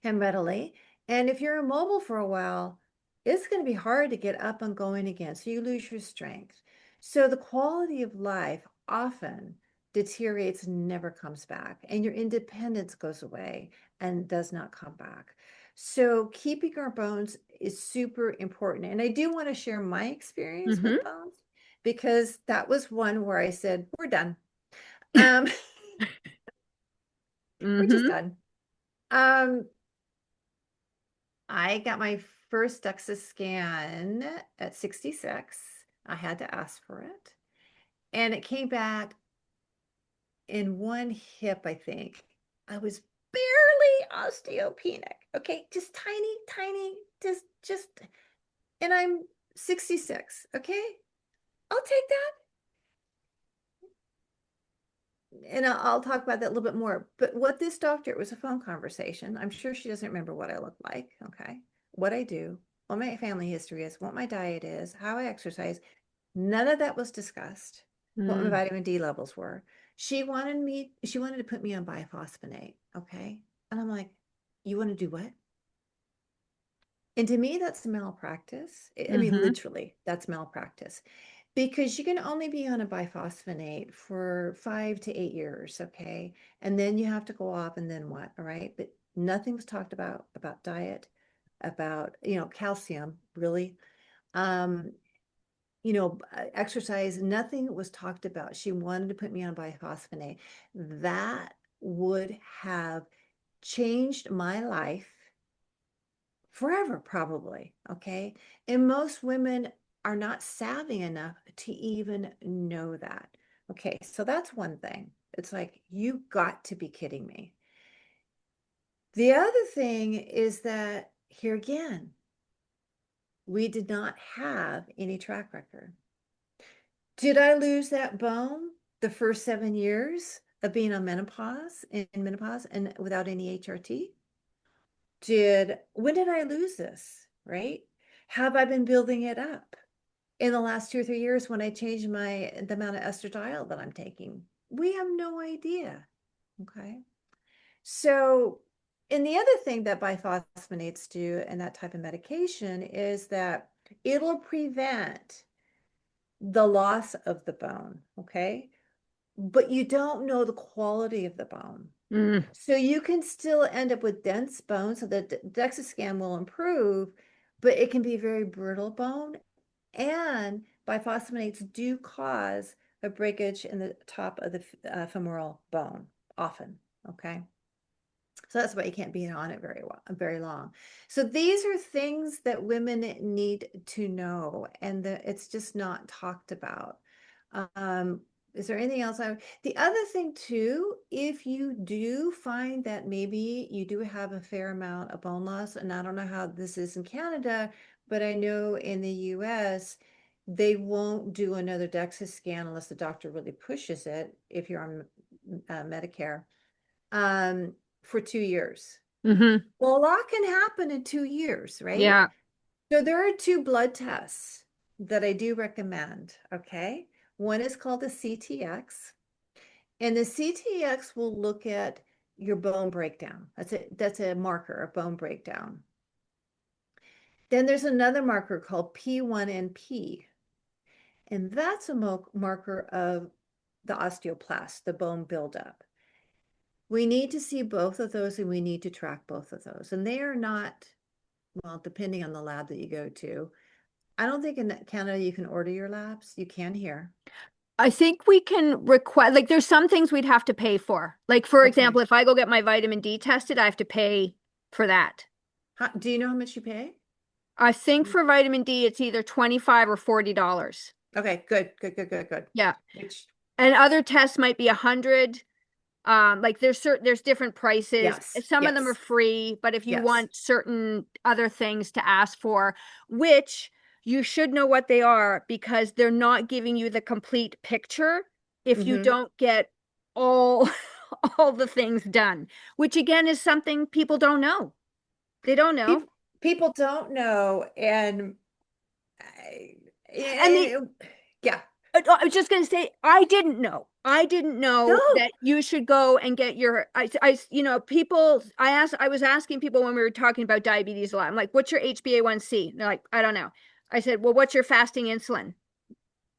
and readily. And if you're immobile for a while, it's going to be hard to get up and going again. So you lose your strength. So the quality of life often deteriorates and never comes back. And your independence goes away and does not come back. So keeping our bones is super important. And I do want to share my experience Mm-hmm. with bones because that was one where I said, we're done. Um, we're just Mm-hmm. done. I got my first DEXA scan at 66. I had to ask for it. And it came back in one hip, I think. I was barely osteopenic. Okay, just tiny, tiny, just, and I'm 66. Okay, I'll take that. And I'll talk about that a little bit more. But what this doctor, it was a phone conversation. I'm sure she doesn't remember what I look like. Okay, what I do, what my family history is, what my diet is, how I exercise. None of that was discussed, what my Mm. vitamin D levels were. She wanted to put me on biphosphonate. Okay. And I'm like, you want to do what? And to me, that's malpractice. I mean, Mm-hmm. literally, that's malpractice because you can only be on a biphosphonate for 5 to 8 years. Okay. And then you have to go off and then what? All right. But nothing was talked about diet, about, calcium, really. Um, exercise, nothing was talked about. She wanted to put me on biphosphonate. That would have changed my life forever, probably. Okay. And most women are not savvy enough to even know that. Okay, so that's one thing. It's like, you got to be kidding me. The other thing is that here again, we did not have any track record. Did I lose that bone the first 7 years of being on menopause, in menopause, and without any HRT? When did I lose this, right? Have I been building it up in the last 2 or 3 years when I changed the amount of estradiol that I'm taking? We have no idea. Okay. So, and the other thing that biphosphonates do and that type of medication is that it'll prevent the loss of the bone. Okay. But you don't know the quality of the bone. Mm. So you can still end up with dense bone, so the DEXA scan will improve, but it can be very brittle bone. And biphosphonates do cause a breakage in the top of the femoral bone often. Okay. So that's why you can't be on it very long. So these are things that women need to know, and it's just not talked about. Um, is there anything else? The other thing too, if you do find that maybe you do have a fair amount of bone loss, and I don't know how this is in Canada, but I know in the US, they won't do another DEXA scan unless the doctor really pushes it if you're on Medicare. For 2 years. Hmm. Well, a lot can happen in 2 years, right? Yeah. So there are two blood tests that I do recommend. Okay. One is called the CTX, and the CTX will look at your bone breakdown. That's a marker of bone breakdown. Then there's another marker called P1NP, and that's a marker of the osteoblast, the bone buildup. We need to see both of those, and we need to track both of those. And they are not, well, depending on the lab that you go to. I don't think in Canada you can order your labs. You can here. I think we can request, like, there's some things we'd have to pay for. Like, for Okay. example, if I go get my vitamin D tested, I have to pay for that. Do you know how much you pay? I think for vitamin D, it's either 25 or $40. Okay, good, good, good, good, good. Yeah. Which, And other tests might be 100. Like there's different prices. yes, Some of them are yes, free, but if you yes. want certain other things to ask for, which you should know what they are because they're not giving you the complete picture if you Mm-hmm. don't get all all the things done, which again is something people don't know. They don't know. People don't know, and I, And the yeah, I was just going to say, I didn't know. I didn't know no. that you should go and get your, I was asking people when we were talking about diabetes a lot. I'm like, what's your HbA1c? And they're like, I don't know. I said, well, what's your fasting insulin?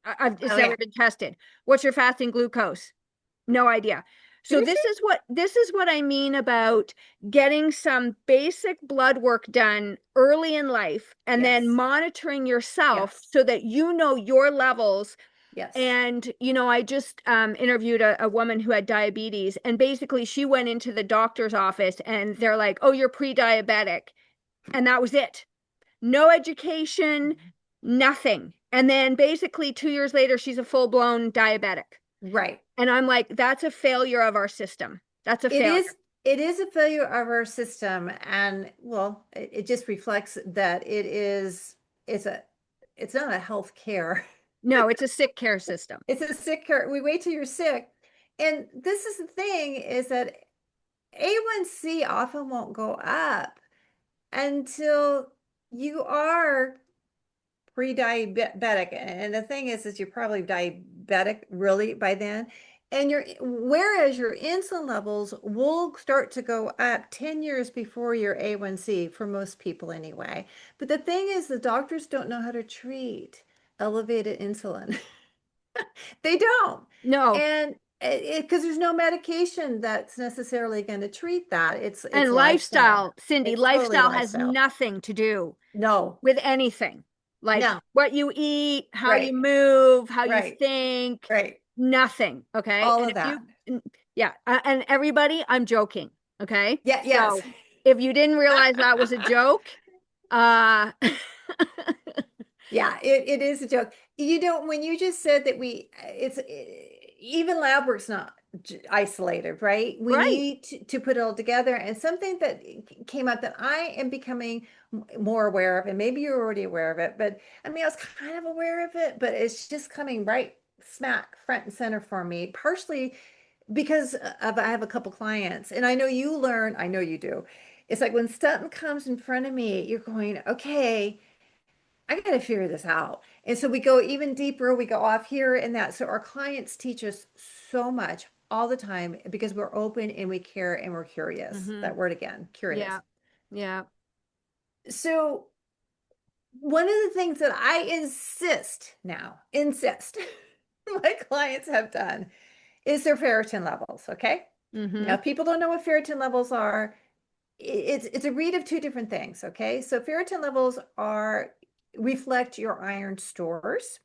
It's Oh never yeah. been tested. What's your fasting glucose? No idea. So Seriously? this is what I mean about getting some basic blood work done early in life and then Yes, monitoring yourself yes, so that you know your levels. yes. And, I just interviewed a woman who had diabetes, and basically she went into the doctor's office and they're like, oh, you're pre-diabetic. And that was it. No education, nothing. And then basically 2 years later, she's a full-blown diabetic. Right. And I'm like, that's a failure of our system. That's a It failure. is it is a failure of our system, and well, it just reflects that it's a it's not a health care. No, it's a sick care system. It's a sick care. We wait till you're sick. And this is the thing, is that A1C often won't go up until you are pre-diabetic. And the thing is you're probably diabetic really by then. And whereas your insulin levels will start to go up 10 years before your A1C for most people anyway. But the thing is, the doctors don't know how to treat elevated insulin. They don't. No. And because there's no medication that's necessarily going to treat that. It's And lifestyle. lifestyle, Cindy, It's totally lifestyle has lifestyle. nothing to do No, with anything. Like no. what you eat, how you Right, move, how you right, think, right. nothing. Okay. All And of that. yeah. And everybody, I'm joking. Okay. Yeah, yes. So if you didn't realize that was a joke, uh, Yeah, it is a joke. When you just said that even lab work's not isolated, right? We Right. need to put it all together. And something that came up that I am becoming more aware of, and maybe you're already aware of it, but I mean, I was kind of aware of it, but it's just coming right smack front and center for me, partially because I have a couple clients, and I know you learn, I know you do. It's like when something comes in front of me, you're going, okay, I got to figure this out. And so we go even deeper, we go off here and that. So our clients teach us so much all the time because we're open and we care and we're curious. Mm-hmm. That word again, Yeah. curious. Yeah. So one of the things that I insist my clients have done is their ferritin levels. Okay. Now, Mm-hmm. if people don't know what ferritin levels are, it's a read of two different things. Okay. So ferritin levels are reflect your iron stores.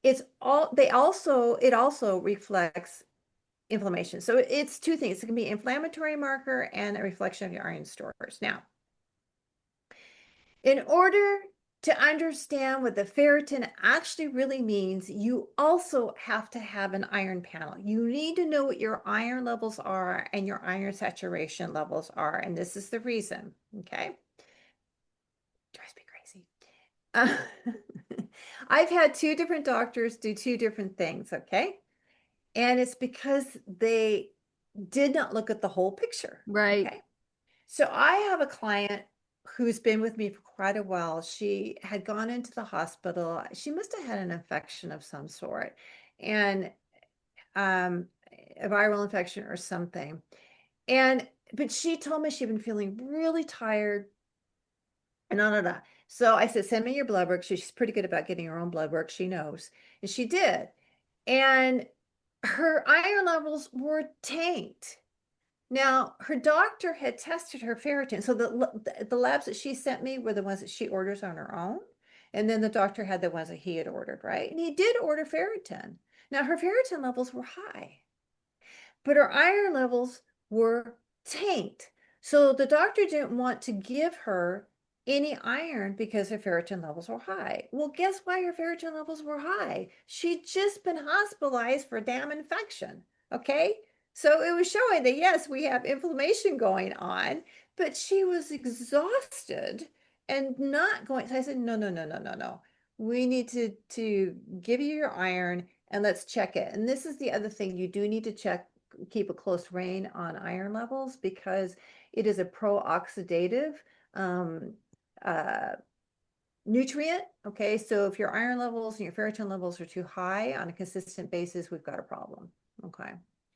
It also reflects inflammation. So it's two things. It can be inflammatory marker and a reflection of your iron stores. Now, in order to understand what the ferritin actually really means, you also have to have an iron panel. You need to know what your iron levels are and your iron saturation levels are. And this is the reason, okay? Drives me crazy. I've had two different doctors do two different things, okay? And it's because they did not look at the whole picture, Right. okay? So I have a client who's been with me for quite a while. She had gone into the hospital. She must have had an infection of some sort, and um, a viral infection or something. And but she told me she'd been feeling really tired and on. So I said, send me your blood work. She's pretty good about getting her own blood work. She knows. And she did. And her iron levels were tanked. Now, her doctor had tested her ferritin. So the labs that she sent me were the ones that she orders on her own. And then the doctor had the ones that he had ordered, right? And he did order ferritin. Now, her ferritin levels were high, but her iron levels were tanked. So the doctor didn't want to give her any iron because her ferritin levels were high. Well, guess why her ferritin levels were high? She'd just been hospitalized for a damn infection. Okay. So it was showing that yes, we have inflammation going on, but she was exhausted and not going. So I said, no, no, no, no, no, no. We need to give you your iron and let's check it. And this is the other thing you do need to check, keep a close rein on iron levels because it is a pro-oxidative um, uh, nutrient. Okay, so if your iron levels and your ferritin levels are too high on a consistent basis, we've got a problem. Okay,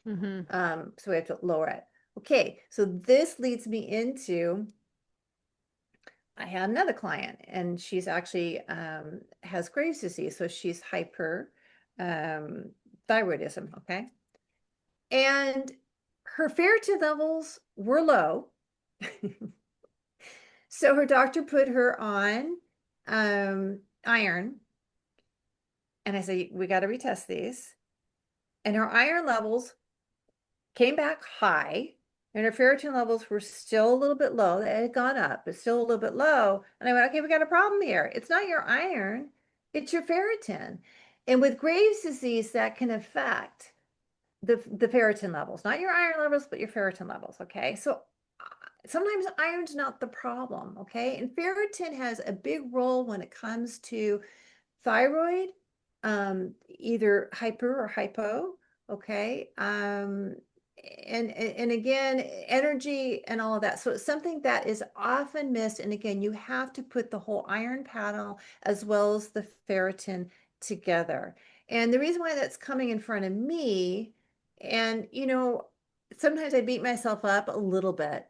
Mm-hmm. so we have to lower it. Okay, so this leads me into I had another client and she's actually has Graves' disease, so she's hyper thyroidism. Okay, and her ferritin levels were low. So her doctor put her on iron. And I said, we got to retest these. And her iron levels came back high. And her ferritin levels were still a little bit low. They had gone up, but still a little bit low. And I went, okay, we got a problem here. It's not your iron, it's your ferritin. And with Graves' disease, that can affect the ferritin levels, not your iron levels, but your ferritin levels. Okay. So sometimes iron's not the problem. Okay. And ferritin has a big role when it comes to thyroid, either hyper or hypo. Okay. And again, energy and all of that. So it's something that is often missed. And again, you have to put the whole iron panel as well as the ferritin together. And the reason why that's coming in front of me, and sometimes I beat myself up a little bit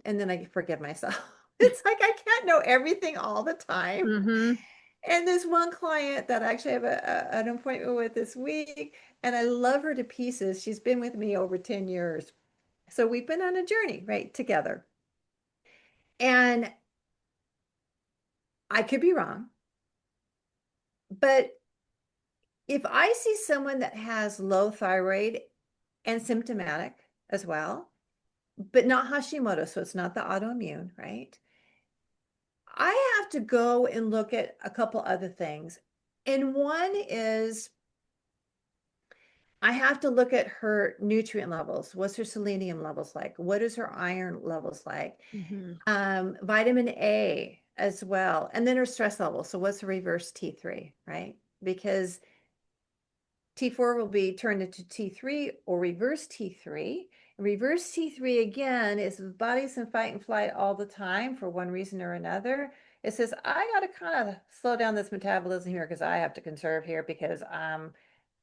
and then I forgive myself. It's like I can't know everything all the time. Mm-hmm. And this one client that I actually have an appointment with this week, and I love her to pieces. She's been with me over 10 years. So we've been on a journey, right, together. And I could be wrong, but if I see someone that has low thyroid and symptomatic as well, but not Hashimoto, so it's not the autoimmune, right? I have to go and look at a couple other things. And one is I have to look at her nutrient levels. What's her selenium levels like? What is her iron levels like? Hmm. Vitamin A as well. And then her stress level. So what's the reverse T3, right? Because T4 will be turned into T3 or reverse T3. Reverse T3 again is the body's in fight and flight all the time for one reason or another. It says, I got to kind of slow down this metabolism here because I have to conserve here because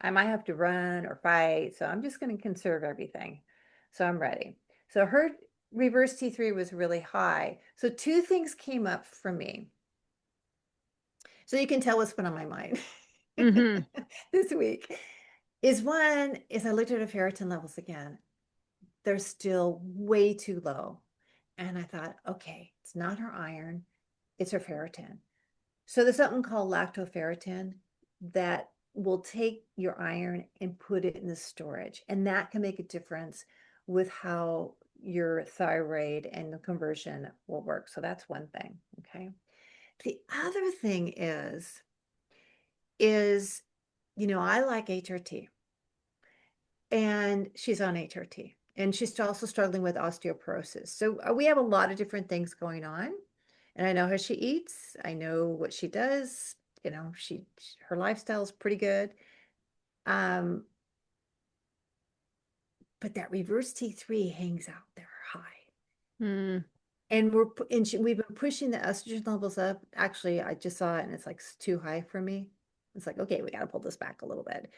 I might have to run or fight. So I'm just going to conserve everything. So I'm ready. So her reverse T3 was really high. So two things came up for me. So you can tell what's been on my mind Hmm. this week. Is one is I looked at her ferritin levels again. They're still way too low. And I thought, okay, it's not her iron, it's her ferritin. So there's something called lactoferritin that will take your iron and put it in the storage. And that can make a difference with how your thyroid and the conversion will work. So that's one thing. Okay. The other thing is, I like HRT. And she's on HRT. And she's also struggling with osteoporosis. So we have a lot of different things going on. And I know how she eats. I know what she does. Her lifestyle is pretty good. Um, but that reverse T3 hangs out there high. Mm. And we've been pushing the estrogen levels up. Actually, I just saw it and it's like too high for me. It's like, okay, we got to pull this back a little bit.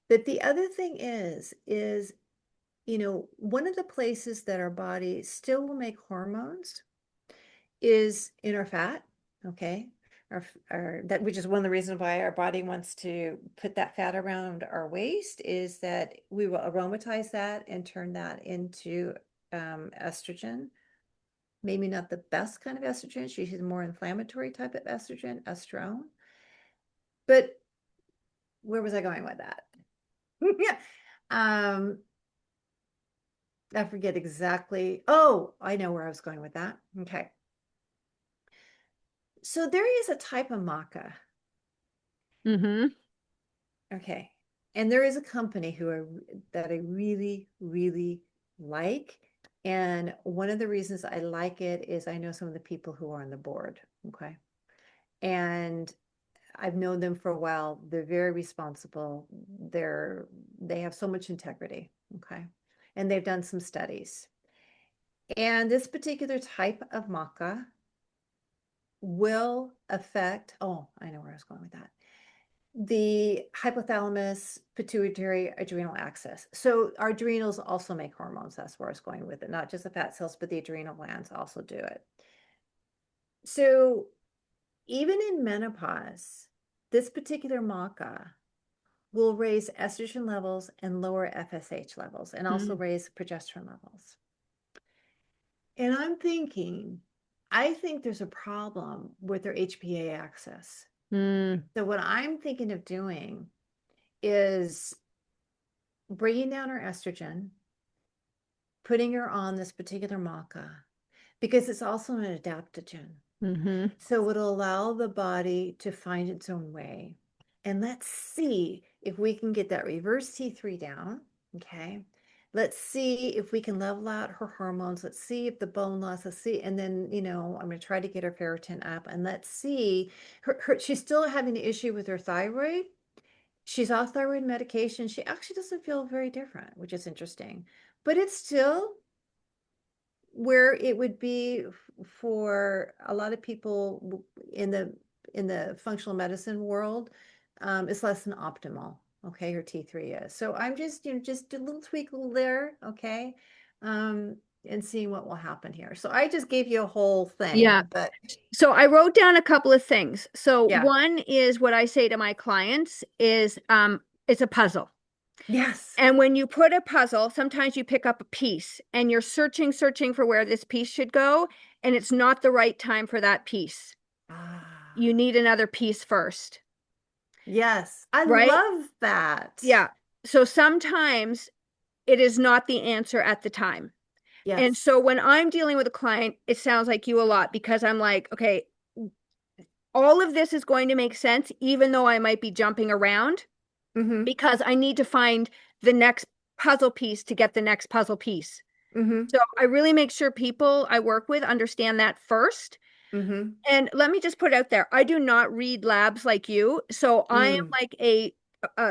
But the other thing is one of the places that our body still will make hormones is in our fat, okay? That which is one of the reasons why our body wants to put that fat around our waist is that we will aromatize that and turn that into estrogen. Maybe not the best kind of estrogen. She's a more inflammatory type of estrogen, estrone. But where was I going with that? Yeah. Um, I forget exactly. Oh, I know where I was going with that. Okay. So there is a type of maca. Hmm. Okay. And there is a company that I really, really like. And one of the reasons I like it is I know some of the people who are on the board. Okay. And I've known them for a while. They're very responsible. They have so much integrity. Okay. And they've done some studies. And this particular type of maca will affect, oh, I know where I was going with that. The hypothalamus, pituitary, adrenal axis. So our adrenals also make hormones. That's where I was going with it. Not just the fat cells, but the adrenal glands also do it. So even in menopause, this particular maca will raise estrogen levels and lower FSH levels and also Mm. raise progesterone levels. And I think there's a problem with their HPA axis. Mm. So what I'm thinking of doing is bringing down her estrogen, putting her on this particular maca because it's also an adaptogen. Hmm. So it'll allow the body to find its own way. And let's see if we can get that reverse T3 down. Okay. Let's see if we can level out her hormones. Let's see if the bone loss, let's see. And then, I'm going to try to get her ferritin up and let's see she's still having an issue with her thyroid. She's off thyroid medication. She actually doesn't feel very different, which is interesting. But it's still where it would be for a lot of people in the functional medicine world, it's less than optimal. Okay, her T3 is. So I'm just a little tweak there, okay, and seeing what will happen here. So I just gave you a whole Yeah. thing, but So I wrote down a couple of things. So yeah, one is what I say to my clients is it's a puzzle. yes. And when you put a puzzle, sometimes you pick up a piece and you're searching for where this piece should go, and it's not the right time for that piece. You Ah, need another piece first, yes, I right? love that. Yeah. So sometimes it is not the answer at the time. And Yes. so when I'm dealing with a client, it sounds like you a lot because I'm like, okay, all of this is going to make sense, even though I might be jumping around Hmm. because I need to find the next puzzle piece to get the next puzzle piece. Mm-hmm. So I really make sure people I work with understand that first. Mm-hmm. And let me just put out there, I do not read labs like you. So I am Mm. like a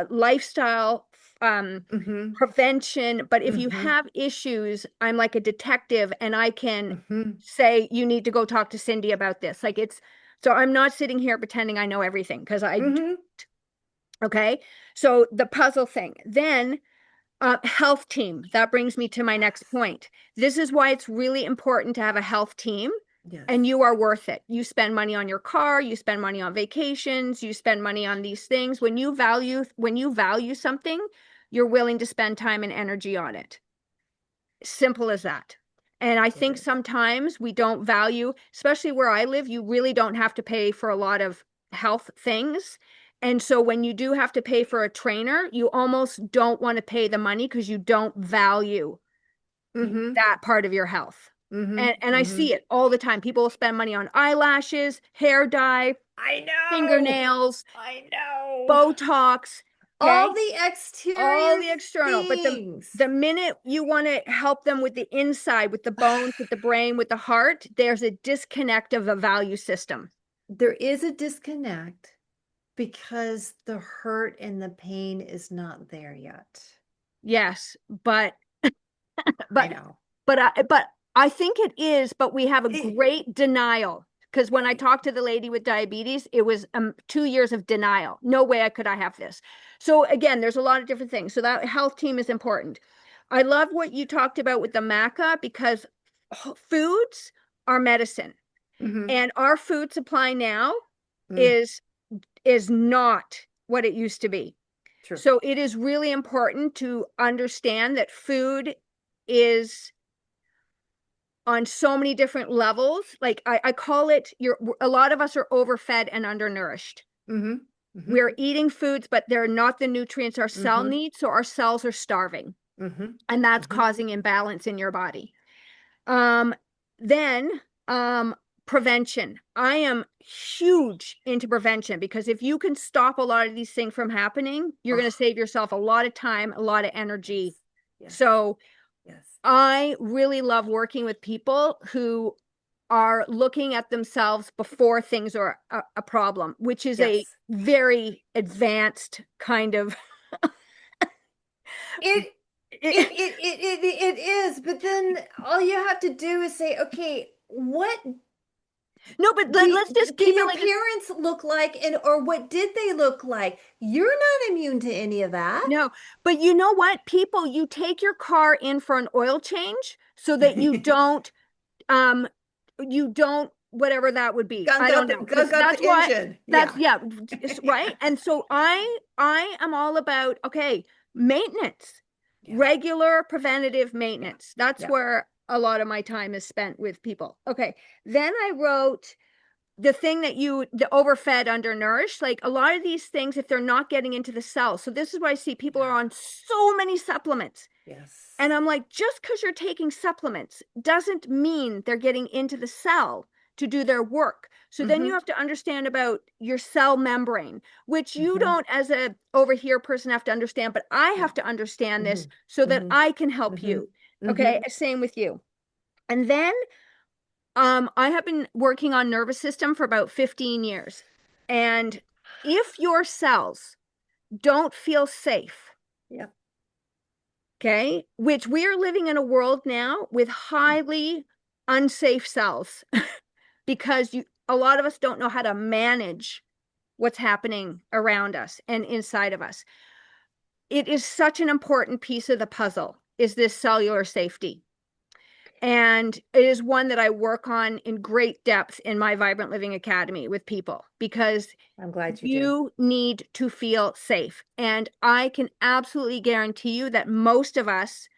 lifestyle Mm-hmm. prevention. But if you Mm-hmm. have issues, I'm like a detective and I can Mm-hmm. say, you need to go talk to Cindy about this. Like it's, so I'm not sitting here pretending I know everything because I don't. Mm-hmm. Okay. So the puzzle thing. Then health team. That brings me to my next Yes. point. This is why it's really important to have a health team, Yes. and you are worth it. You spend money on your car, you spend money on vacations, you spend money on these things. When you value something, you're willing to spend time and energy on it. Simple as that. And I It think is. sometimes we don't value, especially where I live, you really don't have to pay for a lot of health things. And so when you do have to pay for a trainer, you almost don't want to pay the money because you don't value Mm-hmm. that part of your health. Mm-hmm. And I Mm-hmm. see it all the time. People will spend money on eyelashes, hair dye, I know. fingernails, I know. Botox, All okay? the All exterior the external, but things. the minute you want to help them with the inside, with the bones, with the brain, with the heart, there's a disconnect of a value system. There is a disconnect because the hurt and the pain is not there yet. Yes, I but know. but I think it is, but we have a It, great denial. Because when I talked to the lady with diabetes, it was 2 years of denial. No way I have this. So again, there's a lot of different things. So that health team is important. I love what you talked about with the maca because foods are medicine, mm-hmm. and our food supply now Mm, is is not what it used to be. true. So it is really important to understand that food is on so many different levels. Like I call it, a lot of us are overfed and undernourished. Mm-hmm. Mm-hmm. We're eating foods, but they're not the nutrients our cell Mm-hmm. needs. So our cells are starving, Mm-hmm. and that's Mm-hmm. causing imbalance in your body. Um, then prevention. I am huge into prevention because if you can stop a lot of these things from happening, you're going to Oh, save yourself a lot of time, a lot of energy. yes. Yes. So Yes. I really love working with people who are looking at themselves before things are a problem, which is a Yes. very advanced kind of It it is, but then all you have to do is say, okay, what no, but let's just do keep it your like this. parents look like, and or what did they look like? You're not immune to any of that. No, but you know what? People, you take your car in for an oil change so that um you don't whatever that would be. I don't know. Because Gunk up that's the why engine. that's Yeah. yeah, right. And so I am all about okay, maintenance, Yeah. regular preventative Yeah. maintenance. That's Yeah. where a lot of my time is spent with people. Okay. Then I wrote the thing that the overfed, undernourished, like a lot of these things, if they're not getting into the cells. So this is why I see people are Yeah. on so many supplements. Yes. And I'm like, just because you're taking supplements doesn't mean they're getting into the cell to do their work. So then you Mm-hmm. have to understand about your cell membrane, which you Mm-hmm. don't, as a over here person, have to understand, but I No. have to understand Mm-hmm. this so that Mm-hmm. I can help Mm-hmm. you. Mm-hmm. Okay, same with you. And then I have been working on nervous system for about 15 years. And if your cells don't feel safe, Yep. okay, which we are living in a world now with highly unsafe cells because a lot of us don't know how to manage what's happening around us and inside of us. It is such an important piece of the puzzle is this cellular safety. And it is one that I work on in great depth in my Vibrant Living Academy with people because I'm glad you do. you need to feel safe. And I can absolutely guarantee you that most of us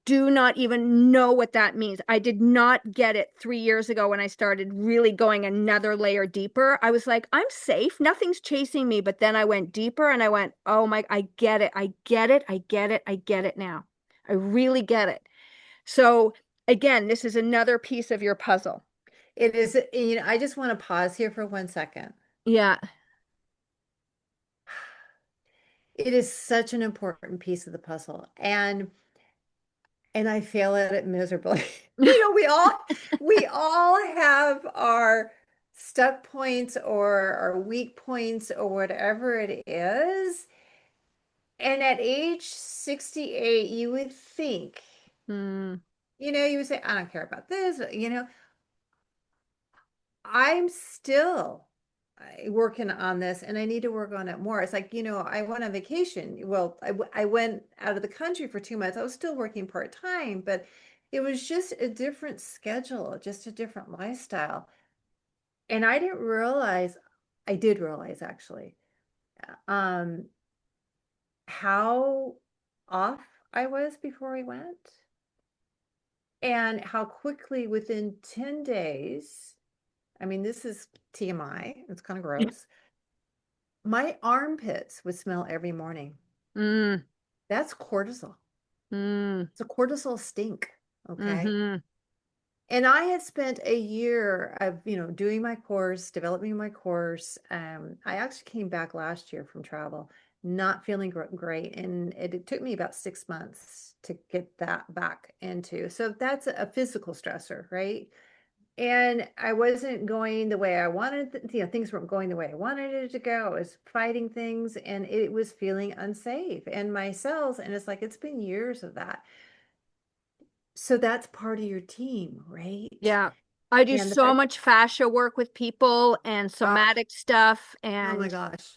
do not even know what that means. I did not get it 3 years ago when I started really going another layer deeper. I was like, I'm safe. Nothing's chasing me. But then I went deeper and I went, oh my, I get it. I get it. I get it. I get it now. I really get it. So again, this is another piece of your puzzle. It is, I just want to pause here for 1 second. Yeah. It is such an important piece of the puzzle. And I fail at it miserably. You know, we all have our stuck points or our weak points or whatever it is. And at age 68, you would think, Mm, you would say, I don't care about this. I'm still working on this and I need to work on it more. It's like, I went on vacation. Well, I went out of the country for 2 months. I was still working part-time, but it was just a different schedule, just a different lifestyle. And I did realize actually, um, how off I was before I went and how quickly within 10 days, I mean, this is TMI, it's kind of gross. My armpits would smell every morning. mm, That's cortisol. mm, It's a cortisol stink. Okay. mm-hmm. And I had spent a year of, doing my course, developing my course. I actually came back last year from travel, not feeling great. And it took me about 6 months to get that back into. So that's a physical stressor, right? And I wasn't going the way I wanted, things weren't going the way I wanted it to go. I was fighting things and it was feeling unsafe and my cells, and it's like it's been years of that. So that's part of your team, right? Yeah. I do And the so fact, much fascia work with people and oh, somatic stuff oh my and gosh,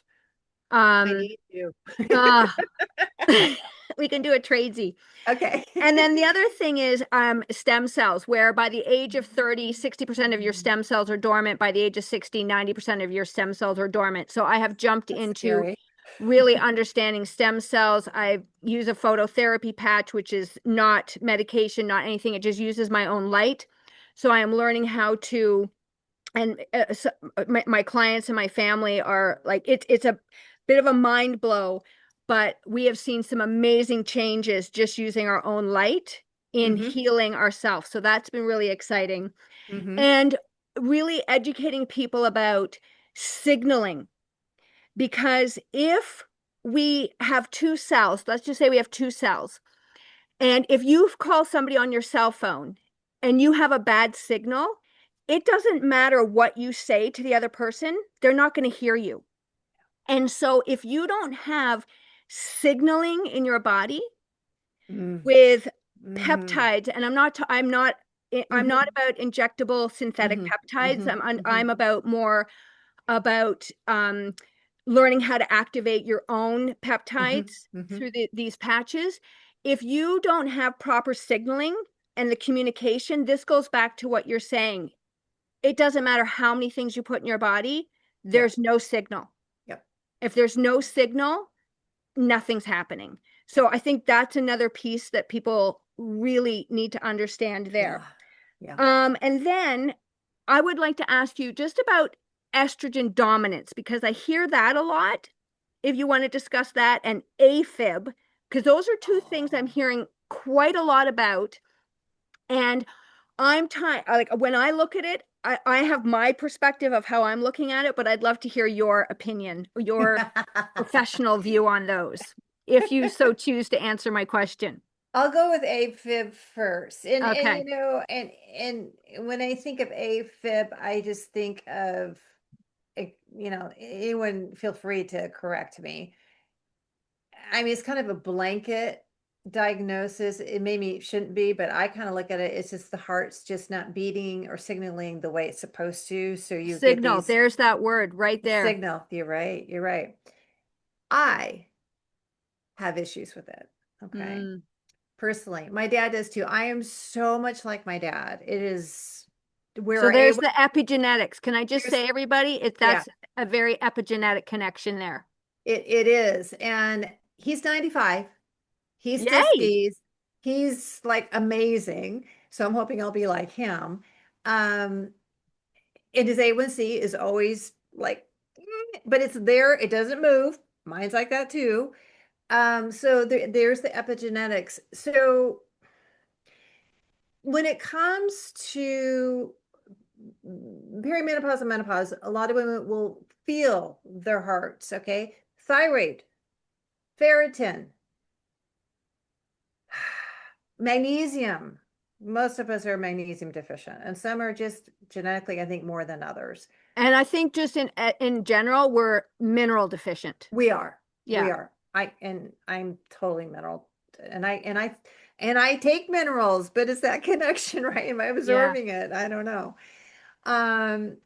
I um need you. uh we can do a tradesy. Okay. And then the other thing is stem cells, where by the age of 30, 60% of your stem cells are dormant. By the age of 60, 90% of your stem cells are dormant. So I have jumped That's into scary. really understanding stem cells. I use a phototherapy patch, which is not medication, not anything. It just uses my own light. So I am learning how to, and so my clients and my family are like, it's a bit of a mind blow, but we have seen some amazing changes just using our own light in Mm-hmm. healing ourselves. So that's been really exciting. Mm-hmm. And really educating people about signaling, because if we have two cells, let's just say we have two cells, and if you call somebody on your cell phone and you have a bad signal, it doesn't matter what you say to the other person, they're not going to hear you. And so if you don't have signaling in your body with Mm-hmm. peptides, and I'm not Mm-hmm. about injectable synthetic Mm-hmm. peptides. Mm-hmm. Mm-hmm. I'm about more about learning how to activate your own Mm-hmm. peptides Mm-hmm. through these patches. If you don't have proper signaling and the communication, this goes back to what you're saying. It doesn't matter how many things you put in your body, Yep. there's no signal. Yep. If there's no signal, nothing's happening. So Yep. I think that's another piece that people really need to understand there. Yeah. Yeah. And then I would like to ask you just about estrogen dominance, because I hear that a lot. If you want to discuss that, and AFib, because those are two things I'm Oh. hearing quite a lot about. And I'm tired. Like when I look at it, I have my perspective of how I'm looking at it, but I'd love to hear your opinion, your professional view on those, if you so choose to answer my question. I'll go with AFib first. And Okay. and when I think of AFib, I just think of anyone feel free to correct me. I mean, it's kind of a blanket diagnosis. It maybe shouldn't be, but I kind of look at it, it's just the heart's just not beating or signaling the way it's supposed to. So you get Signal. these There's that word right there. signal. You're right. You're right. I have issues with it. Okay. Mm. Personally, my dad does too. I am so much like my dad. It is So where there's the epigenetics. Can I just there's say, everybody, yeah, that's a very epigenetic connection there. it is. And he's 95. He still Yay! skis. He's like amazing. So I'm hoping I'll be like him. Um, and his A1C is always like, but it's there, it doesn't move. Mine's like that too. So there's the epigenetics. So when it comes to perimenopause and menopause, a lot of women will feel their hearts, okay? Thyroid Ferritin, magnesium. Most of us are magnesium deficient, and some are just genetically, I think, more than others. And I think just in general, we're mineral deficient. We are. We Yeah. are. I'm totally mineral, and I take minerals, but it's that connection, right? Am I Yeah. absorbing it? I don't know. Um,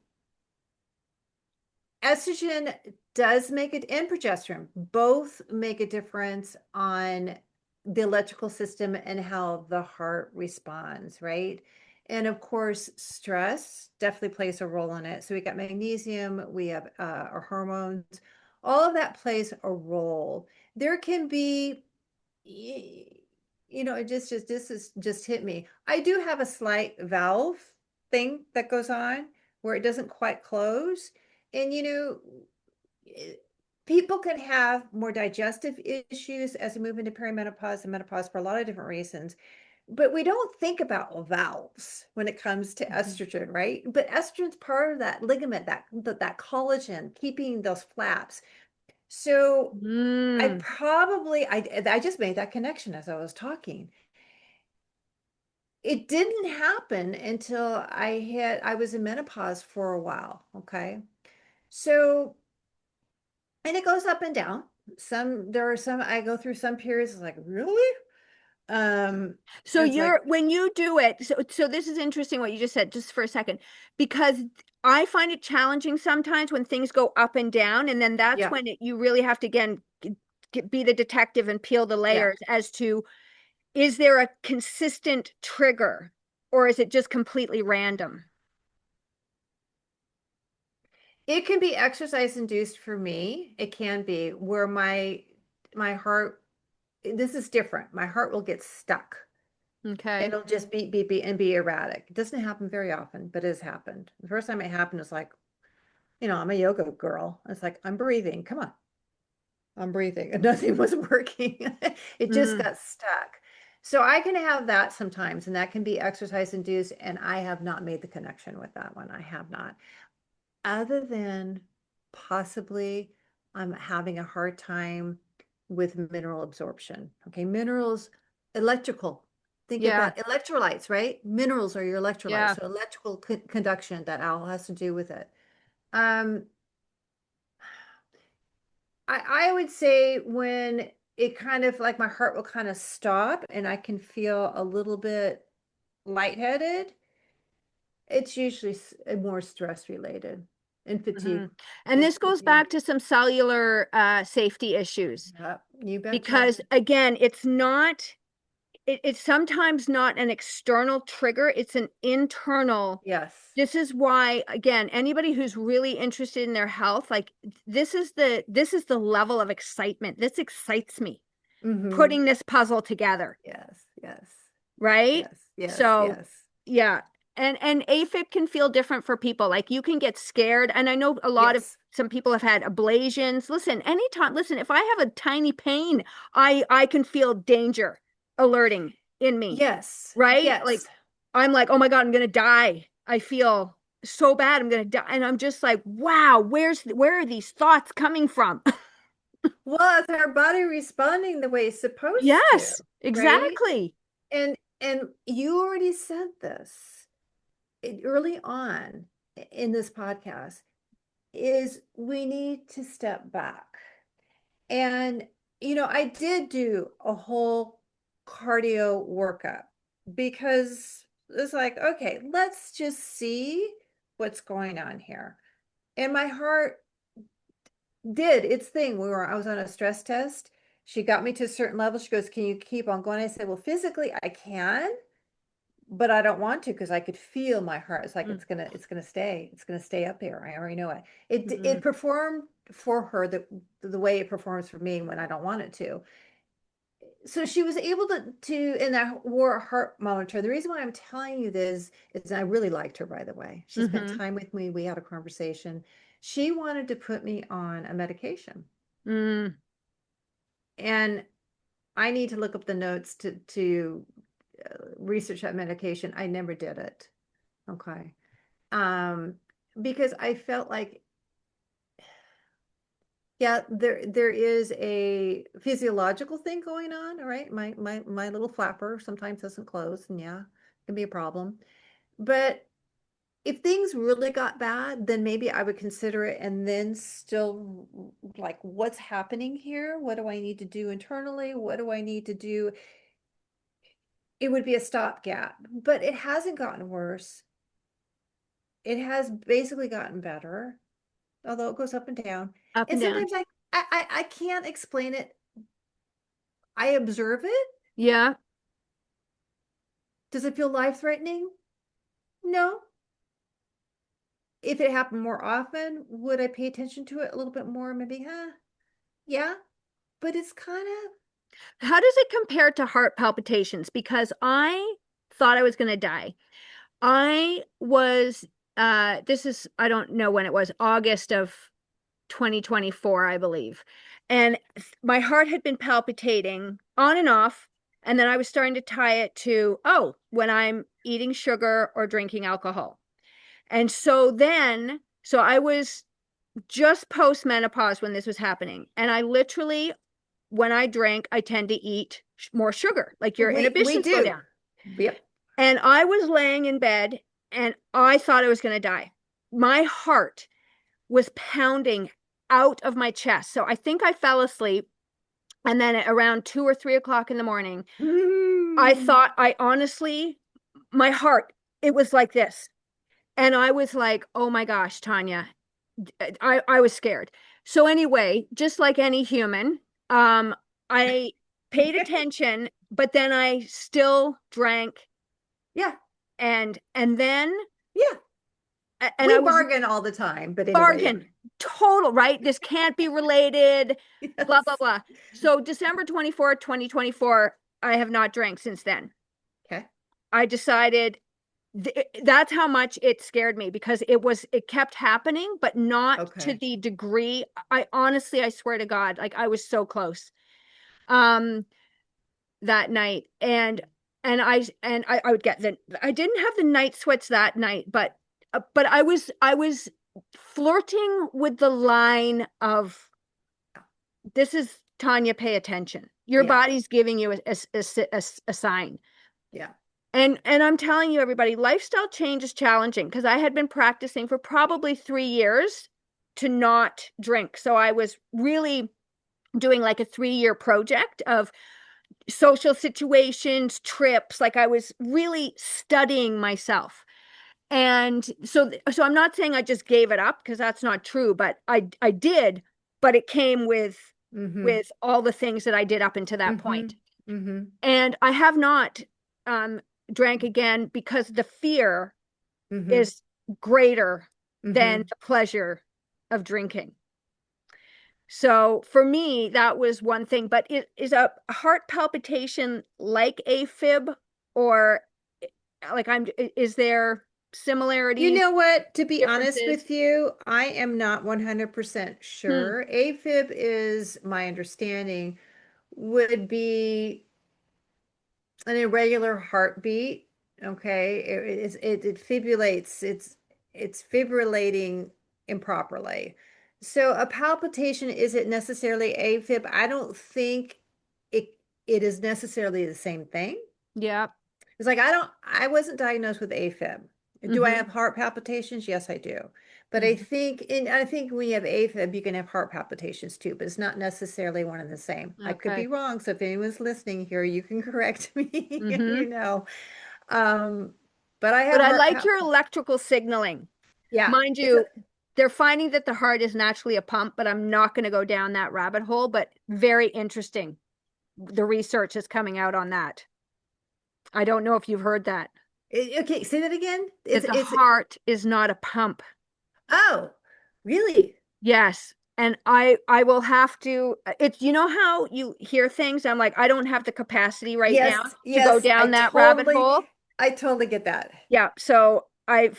Estrogen does make it, and progesterone both make a difference on the electrical system and how the heart responds, right? And of course, stress definitely plays a role in it. So we got magnesium, we have our hormones, all of that plays a role. There can be, it just this is just hit me. I do have a slight valve thing that goes on where it doesn't quite close. And eh, people can have more digestive issues as we move into perimenopause and menopause for a lot of different reasons. But we don't think about valves when it comes to Mhm. estrogen, right? But estrogen's part of that ligament, that collagen, keeping those flaps. So Mm. I just made that connection as I was talking. It didn't happen until I was in menopause for a while. Okay. So, and it goes up and down. There are some, I go through some periods like, really? So It's like, when you do it, so this is interesting what you just said, just for a second, because I find it challenging sometimes when things go up and down, and then that's yeah, when you really have to again be the detective and peel the yeah. layers as to, is there a consistent trigger or is it just completely random? It can be exercise induced for me. It can be where my heart, this is different. My heart will get stuck. Okay. It'll just beat and be erratic. It doesn't happen very often, but it has happened. The first time it happened was like, I'm a yoga girl. It's like, I'm breathing. Come on, I'm breathing. And nothing was working. It just Mm, got stuck. So I can have that sometimes, and that can be exercise induced. And I have not made the connection with that one. I have not. Other than possibly I'm having a hard time with mineral absorption. Okay, minerals, electrical. Think yeah, about electrolytes, right? Minerals are your electrolytes. yeah. So electrical conduction, that all has to do with it. Um, I would say when it kind of like my heart will kind of stop and I can feel a little bit lightheaded, it's usually more stress related and fatigue. Mhm. And It's this goes fatigue. back to some cellular safety issues Yep, you betcha. because again, it's sometimes not an external trigger, it's an internal. Yes. This is why, again, anybody who's really interested in their health, like this is the level of excitement. This excites me, Mm-hmm. putting this puzzle together, Yes, yes, right? yes, yes, So, yes, yeah. And AFib can feel different for people. Like you can get scared. And I know yes, some people have had ablations. Listen, if I have a tiny pain, I can feel danger alerting in me, yes, right? Like yes. I'm like, "Oh my God, I'm going to die." I feel so bad I'm going to die. And I'm just like, "Wow, where are these thoughts coming from?" Well, it's our body responding the way it's supposed to, Yes, right? exactly. And you already said this early on in this podcast, is we need to step back. And, I did do a whole cardio workup because it's like, okay, let's just see what's going on here. And my heart did its thing. I was on a stress test. She got me to a certain level. She goes, "Can you keep on going?" I said, "Well, physically I can, but I don't want to because I could feel my heart. It's like it's gonna stay up there. I already know it. It Mm-hmm. performed for her the way it performs for me when I don't want it to. So she was able to and I wore a heart monitor. The reason why I'm telling you this is I really liked her, by the way. She spent Mm-hmm. time with me. We had a conversation. She wanted to put me on a medication, Mm, and I need to look up the notes to research that medication. I never did it. Okay. Um, because I felt like Yeah, there is a physiological thing going on, all right? My little flapper sometimes doesn't close, and yeah, it can be a problem. But if things really got bad, then maybe I would consider it and then still like what's happening here? What do I need to do internally? What do I need to do? It would be a stopgap, but it hasn't gotten worse. It has basically gotten better, although it goes up and down. Up And and down. sometimes I can't explain it. I observe it. Yeah. Does it feel life-threatening? No. If it happened more often, would I pay attention to it a little bit more? Maybe, yeah. But it's kind of, How does it compare to heart palpitations? Because I thought I was going to die. I was, this is, I don't know when it was, August of 2024, I believe. And my heart had been palpitating on and off. And then I was starting to tie it to, oh, when I'm eating sugar or drinking alcohol. And so I was just post menopause when this was happening. And I literally, when I drank, I tend to eat more sugar, like your we inhibitions go do. down. Yep. And I was laying in bed and I thought I was going to die. My heart was pounding out of my chest. So I think I fell asleep. And then at around 2 or 3 o'clock in the morning, I Mm. thought I honestly, my heart, it was like this. And I was like, oh my gosh, Tanya, I was scared. So anyway, just like any human, I paid attention, but then I still drank Yeah, and then yeah. and I We was bargain all the time, but anyway. bargain total, right? This can't be related, blah blah Yes. blah. So December 24th, 2024, I have not drank since then. Okay. I decided that's how much it scared me because it kept happening, but not to Okay. the degree. I honestly, I swear to God, like I was so close um that night. And I would get the I didn't have the night sweats that night, but I was flirting with the line of this is Tanya, pay attention. Your Yeah. body's giving you a sign. Yeah. And I'm telling you, everybody, lifestyle change is challenging because I had been practicing for probably 3 years to not drink. So I was really doing like a 3-year project of social situations, trips. Like I was really studying myself. And so I'm not saying I just gave it up because that's not true, but I did, but it came Mm-hmm. with all the things that I did up until that Mm-hmm. point. Mm-hmm. And I have not um, drank again because the fear Mm-hmm. is greater than Mm-hmm. the pleasure of drinking. So for me, that was one thing. But is a heart palpitation like AFib, or like is there You similarities, know what? To be honest differences? with you, I am not 100% Hmm. sure. AFib is my understanding would be an irregular heartbeat. Okay, it fibrillates. It's fibrillating improperly. So a palpitation isn't necessarily AFib. I don't think it is necessarily the same thing. Yeah. It's like I wasn't diagnosed with AFib. Do I Mm-hmm. have heart palpitations? Yes, I do. But Mm-hmm. I think when you have AFib, you can have heart palpitations too, but it's not necessarily one and the same. I could be Okay. wrong, so if anyone's listening here, you can correct me, Mm-hmm. you know. Um, but I But have I heart like palp. your electrical signaling. Yeah, Mind it's a you, they're finding that the heart is naturally a pump, but I'm not going to go down that rabbit hole. But very interesting. The research is coming out on that. I don't know if you've heard that, okay, say that again. that the It's heart is not a pump. oh, really? Yes. And I will have to, it's, you know how you hear things? I'm like, I don't have the capacity right now Yes, to go yes, down that rabbit hole. I totally get that. Yeah. So I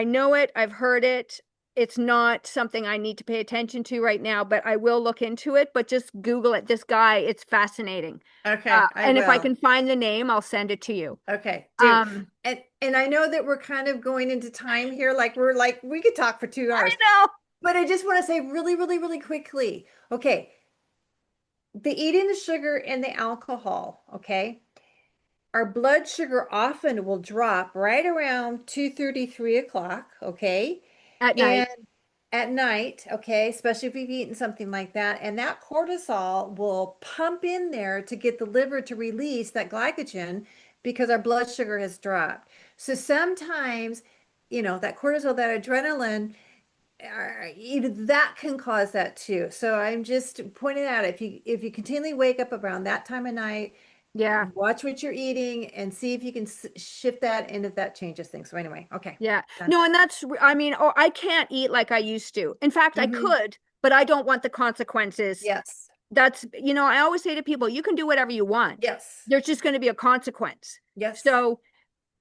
know it. I've heard it. It's not something I need to pay attention to right now, but I will look into it. But just Google it. This guy, it's fascinating. Okay, I And if I will. can find the name, I'll send it to you. Okay, do. Um, And I know that we're kind of going into time here, like we're like we could talk for 2 hours. I know. But I just want to say really, really, really quickly. Okay, the eating the sugar and the alcohol, okay? Our blood sugar often will drop right around 2:30, 3 o'clock, okay? At And night. at night, okay, especially if you've eaten something like that, and that cortisol will pump in there to get the liver to release that glycogen because our blood sugar has dropped. So sometimes, that cortisol, that adrenaline, that can cause that too. So I'm just pointing out, if you continually wake up around that time of night, Yeah. watch what you're eating and see if you can shift that and if that changes things. So anyway, okay, Yeah. done. No, and I mean, oh, I can't eat like I used to. In fact, I Hmm. could, but I don't want the consequences. Yes. I always say to people, you can do whatever you want. Yes. There's just going to be a consequence. Yes. So,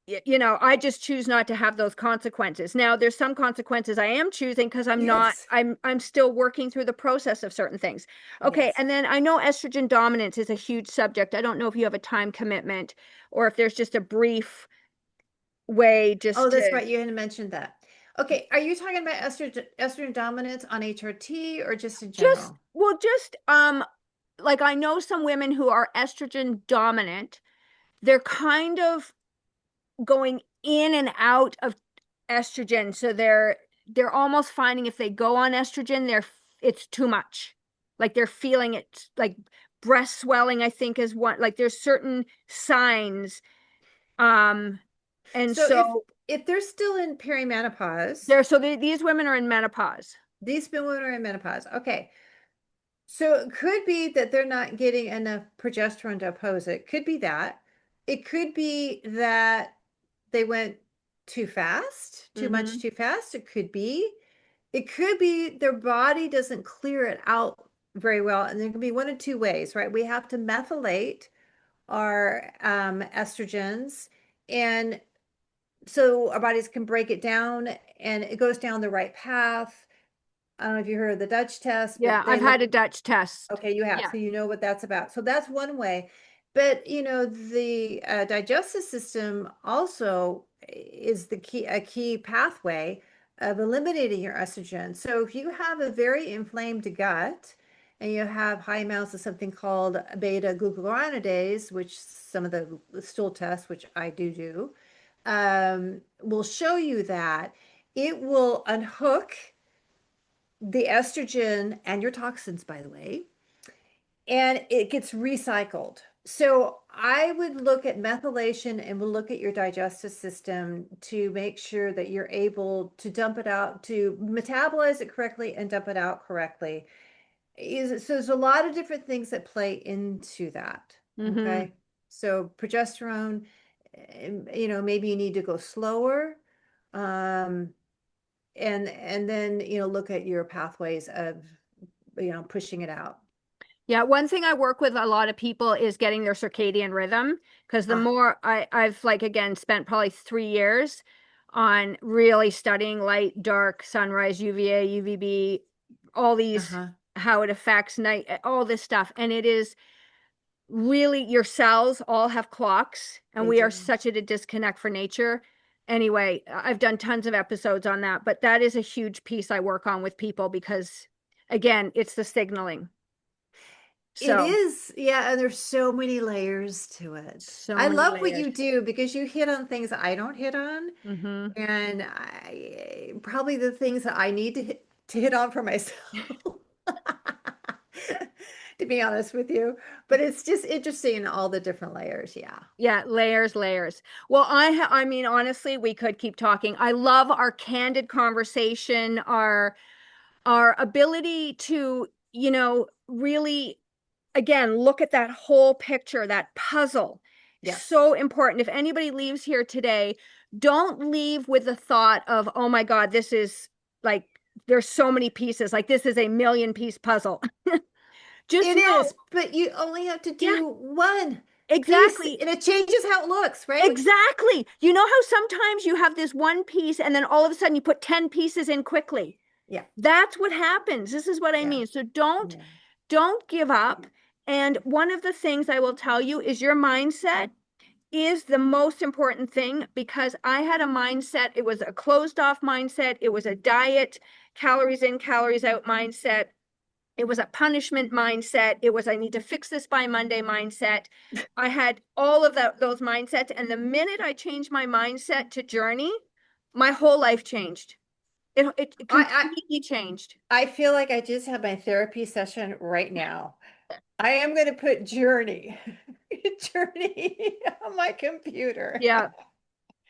I just choose not to have those consequences. Now, there's some consequences I am choosing because Yes. I'm still working through the process of certain things. Okay, Yes. and then I know estrogen dominance is a huge subject. I don't know if you have a time commitment or if there's just a brief way Oh, just that's to right. You hadn't mentioned that. Okay. Are you talking about estrogen dominance on HRT or just in just general? well just like I know some women who are estrogen dominant. They're kind of going in and out of estrogen, so they're almost finding if they go on estrogen, it's too much. Like they're feeling it, like breast swelling, I think is one. Like there's certain signs, um, and So if so if they're still in perimenopause, these women are in menopause. these women are in menopause. Okay. So it could be that they're not getting enough progesterone to oppose it. Could be that. It could be that they went too fast, too much Mm-hmm. too fast. It could be. It could be their body doesn't clear it out very well. And there can be one of two ways, right? We have to methylate our estrogens. And so our bodies can break it down and it goes down the right path. I don't know if you heard of the Dutch test, Yeah, but they I've look. had a Dutch test. Okay, you have, Yeah. so you know what that's about. So that's one way. But the digestive system also is a key pathway of eliminating your estrogen. So if you have a very inflamed gut and you have high amounts of something called beta glucuronidase, which some of the stool tests, which I do, will show you that it will unhook the estrogen and your toxins, by the way, and it gets recycled. So I would look at methylation and we'll look at your digestive system to make sure that you're able to dump it out, to metabolize it correctly and dump it out correctly. So there's a lot of different things that play into that. Mm-hmm. Okay. So progesterone, maybe you need to go slower. Um, and then, look at your pathways of, pushing it out. Yeah, one thing I work with a lot of people is getting their circadian rhythm because the Ah, more I've like again spent probably 3 years on really studying light, dark, sunrise, UVA, UVB, all these uh-huh. how it affects night, all this stuff. And it is really your cells all have clocks, and They we are do. such at a disconnect for nature. Anyway, I've done tons of episodes on that, but that is a huge piece I work on with people because again, it's the signaling. It So, is, yeah, and there's so many layers to it. so I many love what layers. you do because you hit on things that I don't hit on, Mm-hmm. and probably the things that I need to hit on for myself. To be honest with you, but it's just interesting all the different layers. Yeah. Yeah, layers, layers. Well, I mean, honestly, we could keep talking. I love our candid conversation, our ability to, really again, look at that whole picture, that puzzle. Yes. So important. If anybody leaves here today, don't leave with the thought of, oh my God, this is like there's so many pieces. Like this is a million piece puzzle. Just It is, know, but you only have to yeah, do one piece, exactly. and it changes how it looks, right? Exactly. You know how sometimes you have this one piece and then all of a sudden you put 10 pieces in quickly. Yeah. That's what happens. This is what I Yeah. mean. So don't Yeah. don't give up. And one of the things I will tell you is your mindset. is the most important thing because I had a mindset. It was a closed off mindset. It was a diet, calories in, calories out mindset. It was a punishment mindset. It was, I need to fix this by Monday mindset. I had all of those mindsets. And the minute I changed my mindset to journey, my whole life changed. It I, completely changed. I feel like I just had my therapy session right now. I am going to put Journey, Journey on my computer. Yeah.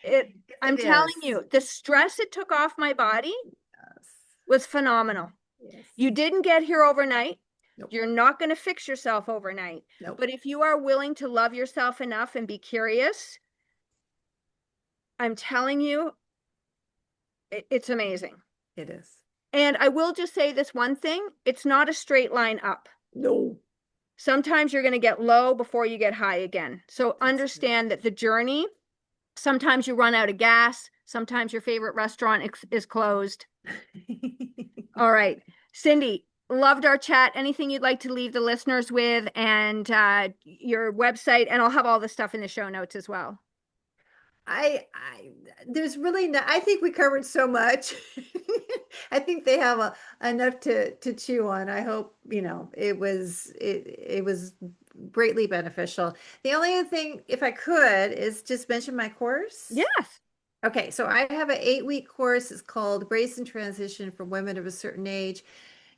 It, I'm It telling is. you, the stress it took off my body Yes. was phenomenal. Yes. You didn't get here overnight. Nope. You're not going to fix yourself overnight. Nope. But if you are willing to love yourself enough and be curious, I'm telling you, it's amazing. It is. And I will just say this one thing, it's not a straight line up. No. Sometimes you're going to get low before you get high again. So That's true. understand that the journey, sometimes you run out of gas, sometimes your favorite restaurant is closed. All right. Cindy, loved our chat. Anything you'd like to leave the listeners with and your website, and I'll have all the stuff in the show notes as well. I there's really no, I think we covered so much. I think they have enough to chew on. I hope, it was greatly beneficial. The only other thing, if I could, is just mention my course. Yes. Okay, so I have an 8-week course. It's called Grace and Transition for Women of a Certain Age.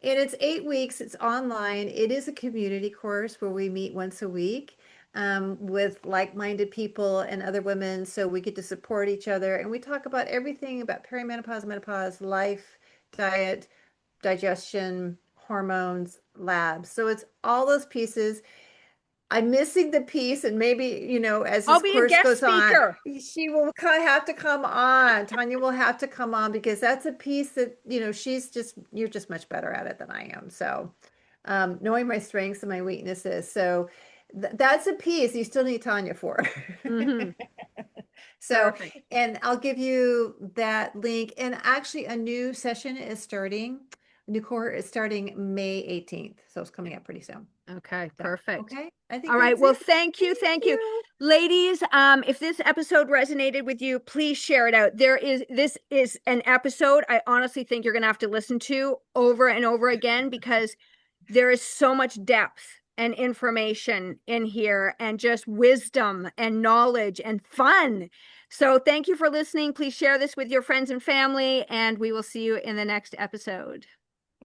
And it's 8 weeks. It's online. It is a community course where we meet once a week with like-minded people and other women. So we get to support each other. And we talk about everything about perimenopause, menopause, life, diet, digestion, hormones, labs. So it's all those pieces. I'm missing the piece, and maybe, as I'll this be a course guest goes on, speaker. she will have to come on. Tanya will have to come on because that's a piece that, you're just much better at it than I am. So, knowing my strengths and my weaknesses. So that's a piece you still need Tanya for. Mm-hmm. So, Perfect. and I'll give you that link. And actually, a new session is starting. A new cohort is starting May 18th. So it's coming up pretty soon. Okay, So, perfect. okay. I think All right. that's Well, it. thank you. Thank Thank you. you. Ladies, if this episode resonated with you, please share it out. This is an episode I honestly think you're going to have to listen to over and over again because there is so much depth and information in here and just wisdom and knowledge and fun. So thank you for listening. Please share this with your friends and family, and we will see you in the next episode.